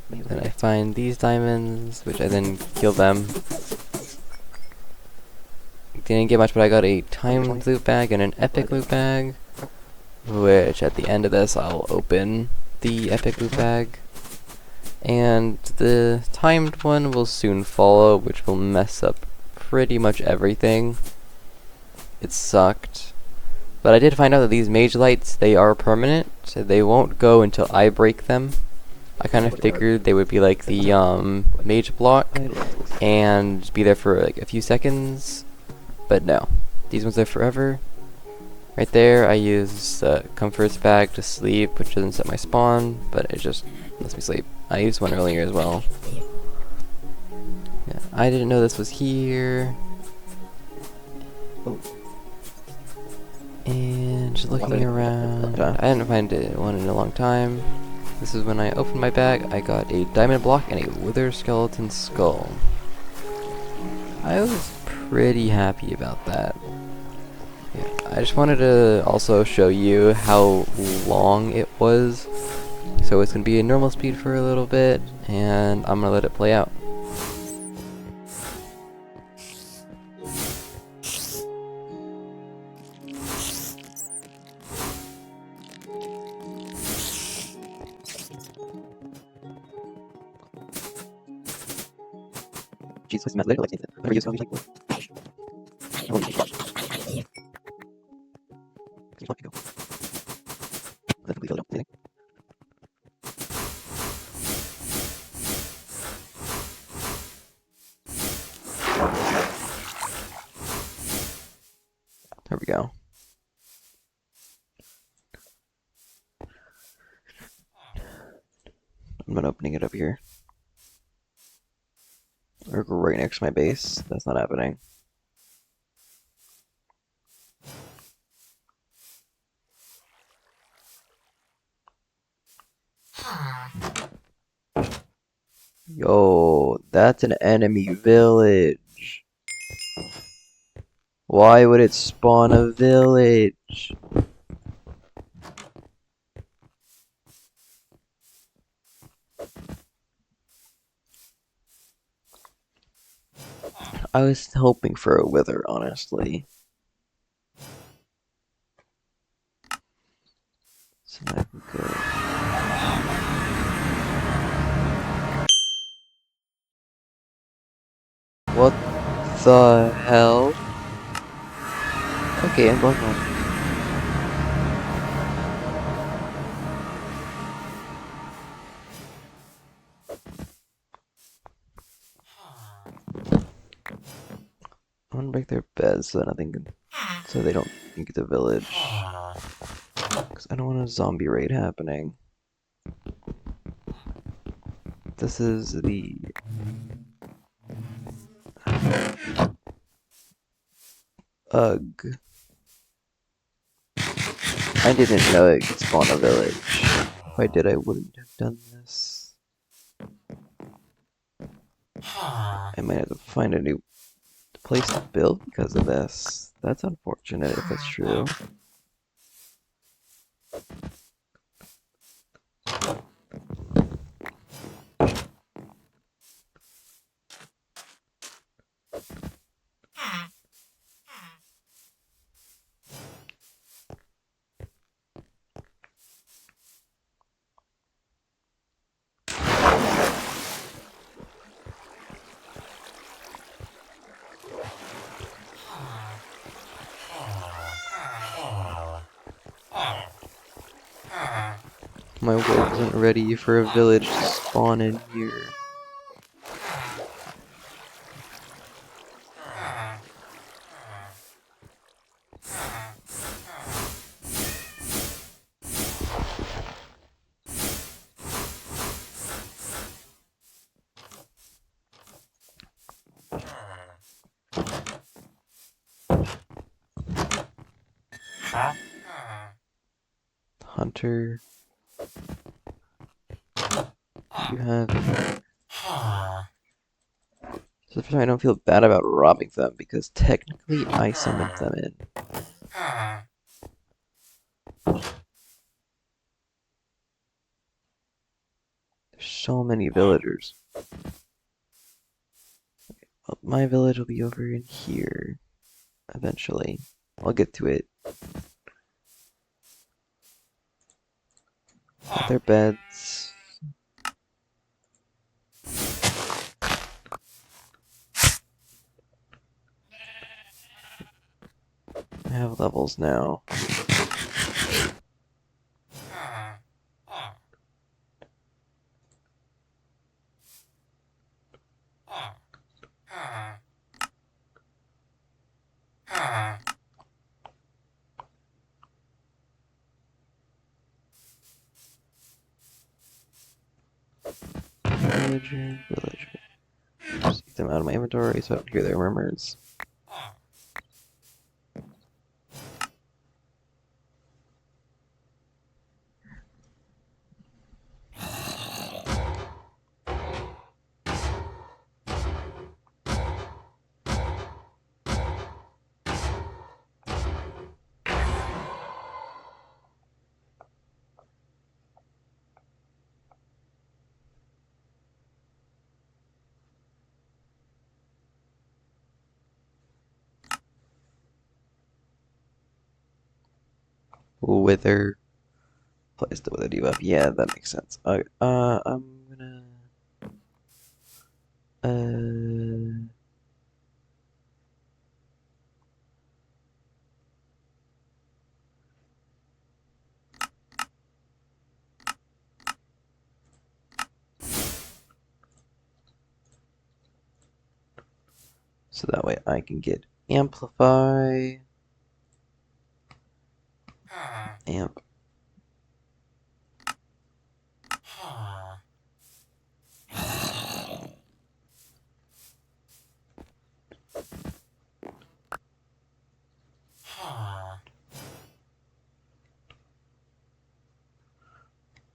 then I find these diamonds, which I then kill them. Didn't get much, but I got a timed loot bag and an epic loot bag, which at the end of this I'll open the epic loot bag. And the timed one will soon follow, which will mess up pretty much everything. It sucked. But I did find out that these mage lights, they are permanent, so they won't go until I break them. I kind of figured they would be like the mage block and be there for like a few seconds, but no. These ones are forever. Right there, I use Comfort's bag to sleep, which doesn't set my spawn, but it just lets me sleep. I used one earlier as well. Yeah, I didn't know this was here. And just looking around, I didn't find one in a long time. This is when I opened my bag. I got a diamond block and a wither skeleton skull. I was pretty happy about that. Yeah, I just wanted to also show you how long it was. So it's going to be a normal speed for a little bit, and I'm going to let it play out. Jesus, my little like never use like there we go. I'm not opening it up here. Or right next to my base. That's not happening. Yo, that's an enemy village. Why would it spawn a village? I was hoping for a wither, honestly. So I can go. What the hell? Okay, I'm going home. I'm gonna break their beds so that nothing can, so they don't get the village. Because I don't want a zombie raid happening. This is the Ugh. I didn't know it could spawn a village. If I did, I wouldn't have done this. I might have to find a new place to build because of this. That's unfortunate if that's true. My world isn't ready for a village to spawn in here. Hunter, you have. So first I don't feel bad about robbing them because technically I summoned them in. There's so many villagers. Well, my village will be over in here eventually. I'll get to it. Got their beds. I have levels now. Villager. Just take them out of my inventory so I don't hear their murmurs. Wither. Place the wither debuff. Yeah, that makes sense. Okay, I'm gonna. Uh. So that way I can get amplify. Amp.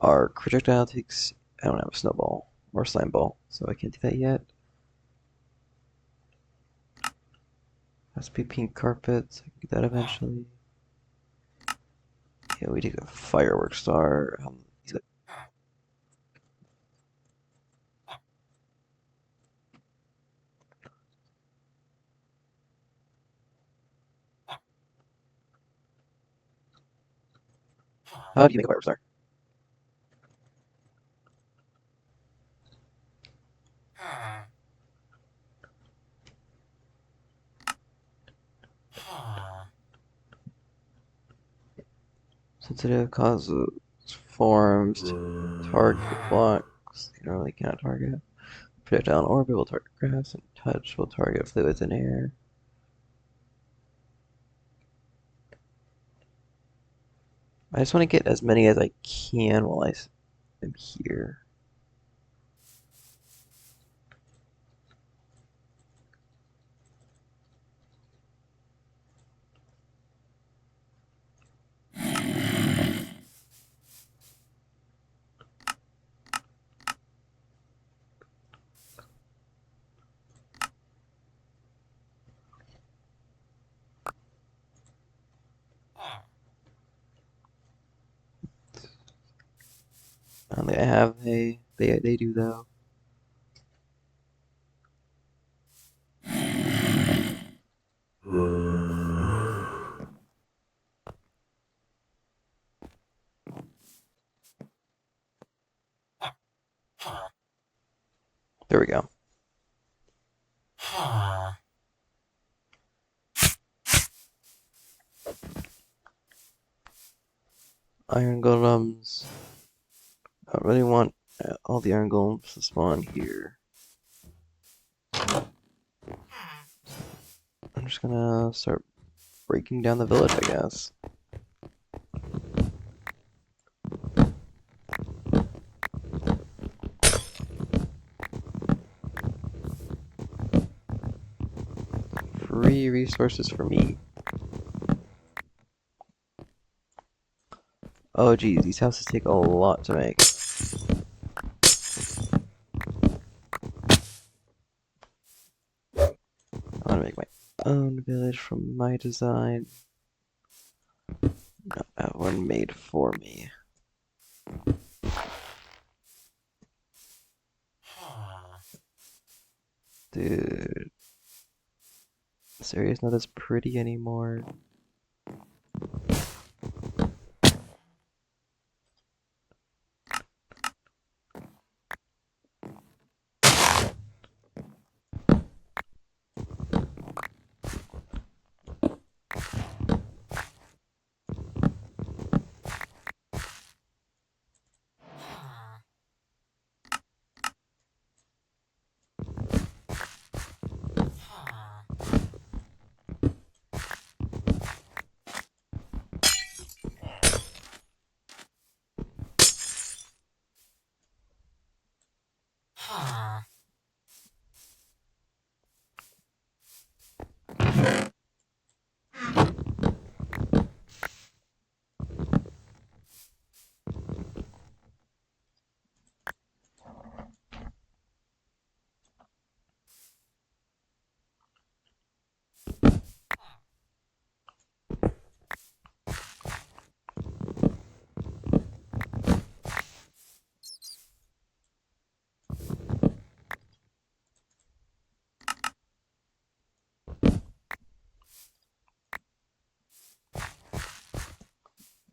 Our projectile takes. I don't have a snowball or slime ball, so I can't do that yet. Has to be pink carpets. I can get that eventually. Yeah, we take a firework star. He's got how do you make a firework star? Sensitive causes forms to target blocks. You normally cannot target. Projectile in orbit will target grass, and touch will target fluids in air. I just want to get as many as I can while I am here. I don't think I have a. They do though. There we go. Iron golems. I don't really want all the iron golems to spawn here. I'm just gonna start breaking down the village, I guess. Free resources for me. Oh geez, these houses take a lot to make. I want to make my own village from my design. Not have one made for me. Dude, this area's not as pretty anymore.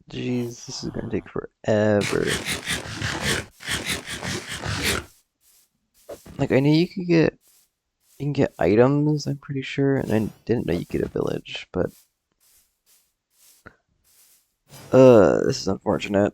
Jeez, this is gonna take forever. Like, I knew you can get items, I'm pretty sure, and I didn't know you could get a village, but this is unfortunate.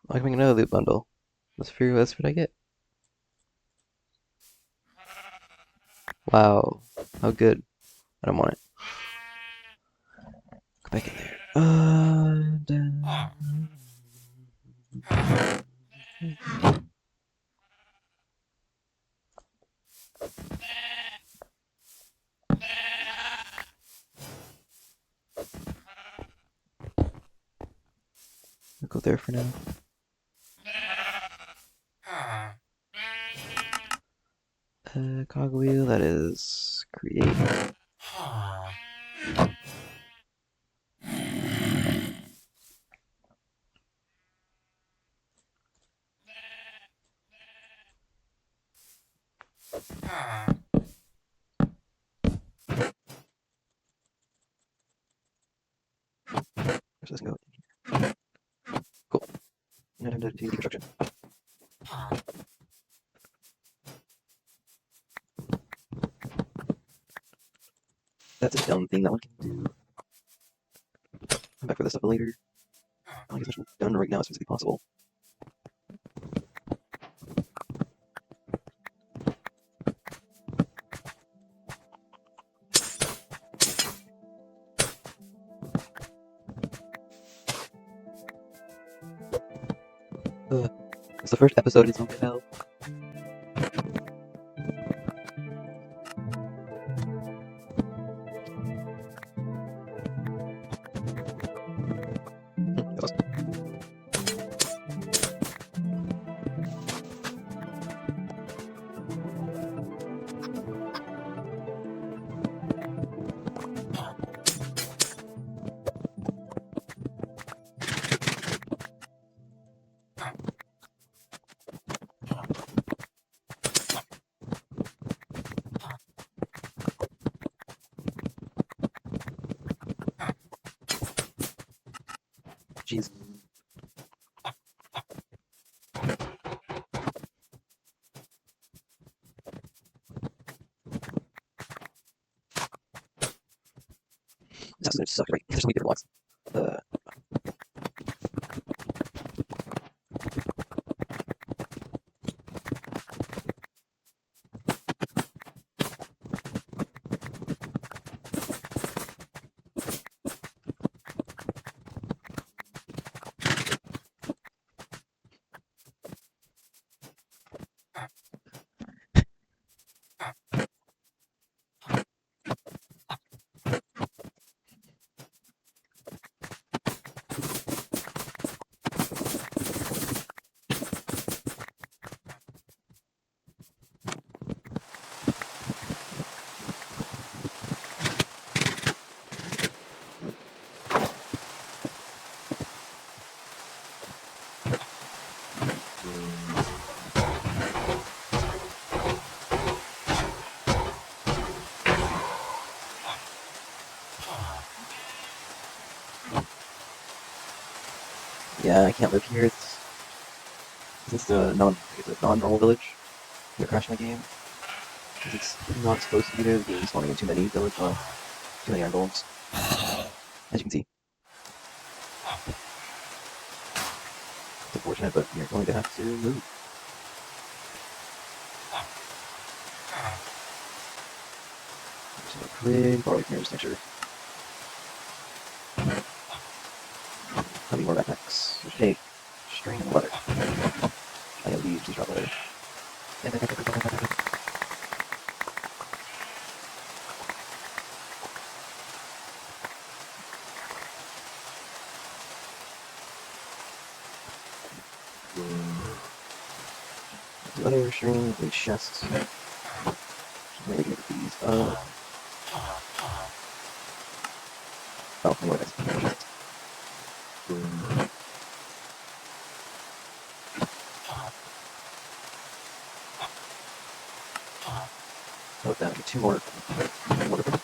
I can make another loot bundle. Let's figure that's what I get. Wow, how good. I don't want it. Go back in there. I'll go there for now. Cogwheel, that is create. Where's this go? Cool. Now time to do deconstruction. That's a dumb thing that one can do. Come back for this stuff later. I'll get this done right now as soon as it's possible. It's the first episode in Zombie Hell. That's awesome. Jeez. This episode sucked, right? There's so many different blocks. Yeah, I can't live here. It's a non-normal village. I'm gonna crash my game. Because it's not supposed to be there. The game's spawning in too many village, too many iron golems. As you can see. It's unfortunate, but you're going to have to move. Just a quick far away from here, just make sure. How many more backpacks? Hey, string and leather. I have these, please drop leather. Leather, string, and chests. Maybe get these up. Oh, anyway, that's put down two more. Wonderful.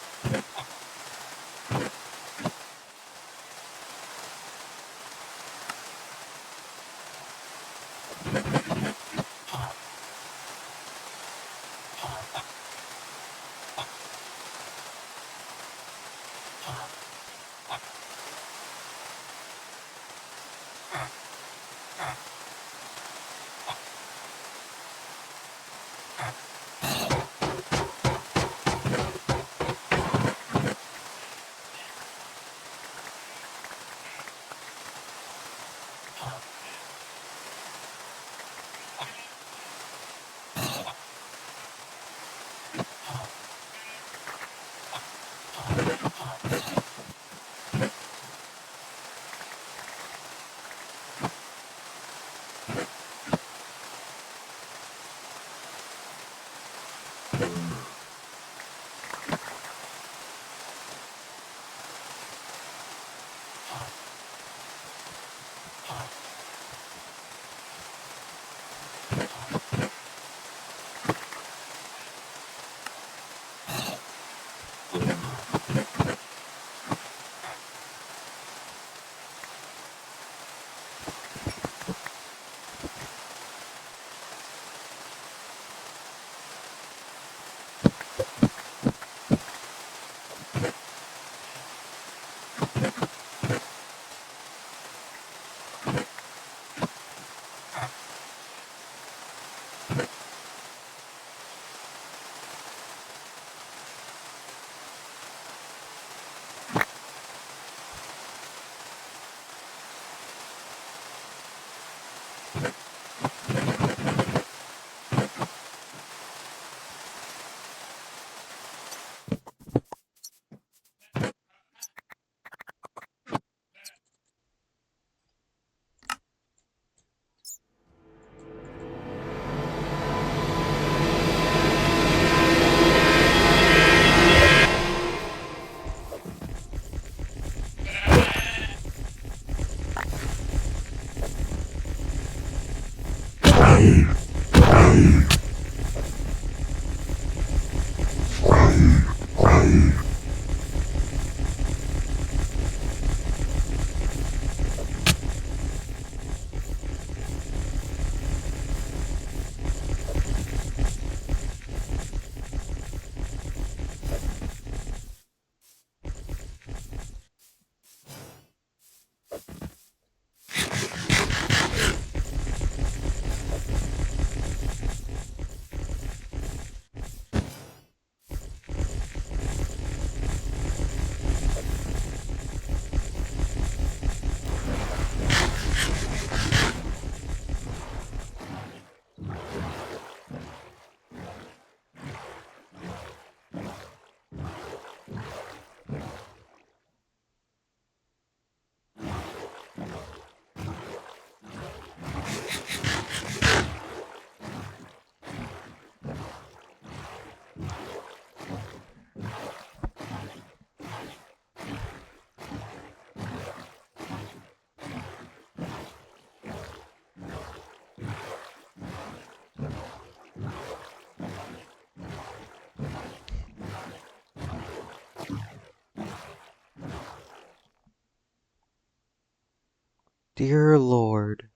Dear Lord,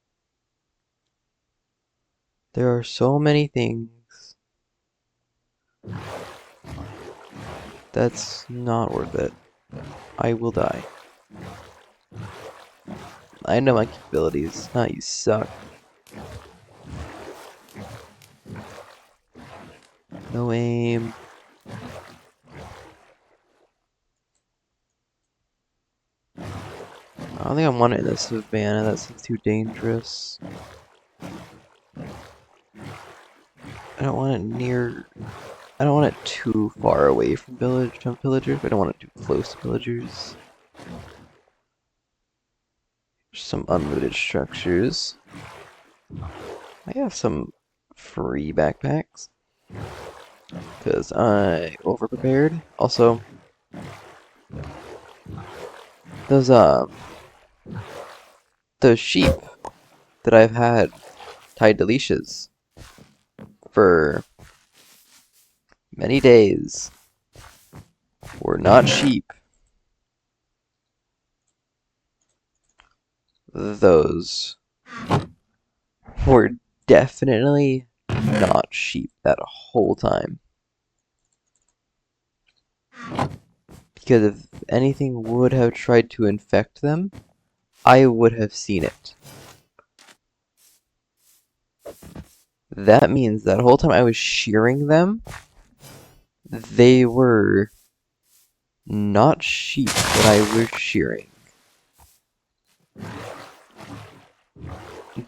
there are so many things that's not worth it. I will die. I know my capabilities. Nah, you suck. No aim. I don't think I want it in the savannah. That seems too dangerous. I don't want it near. I don't want it too far away from villagers. But I don't want it too close to villagers. There's some unlooted structures. I have some free backpacks because I overprepared. Also, those those sheep that I've had tied to leashes for many days were not sheep. Those were definitely not sheep that whole time. Because if anything would have tried to infect them, I would have seen it. That means that whole time I was shearing them, they were not sheep that I was shearing.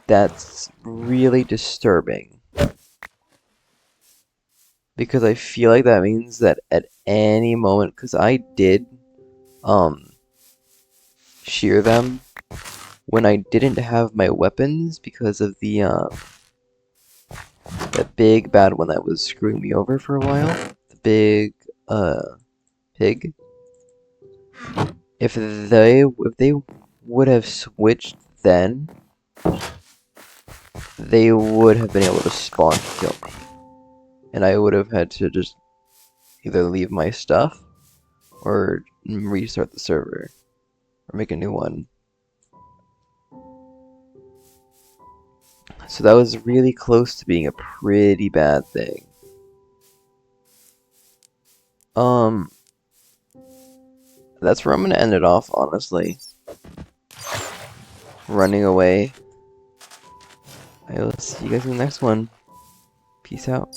That's really disturbing. Because I feel like that means that at any moment, because I did shear them when I didn't have my weapons because of the that big bad one that was screwing me over for a while. The big pig. If they would have switched then, they would have been able to spawn to kill me. And I would have had to just either leave my stuff or restart the server or make a new one. So that was really close to being a pretty bad thing. That's where I'm gonna end it off, honestly. Running away. I will see you guys in the next one. Peace out.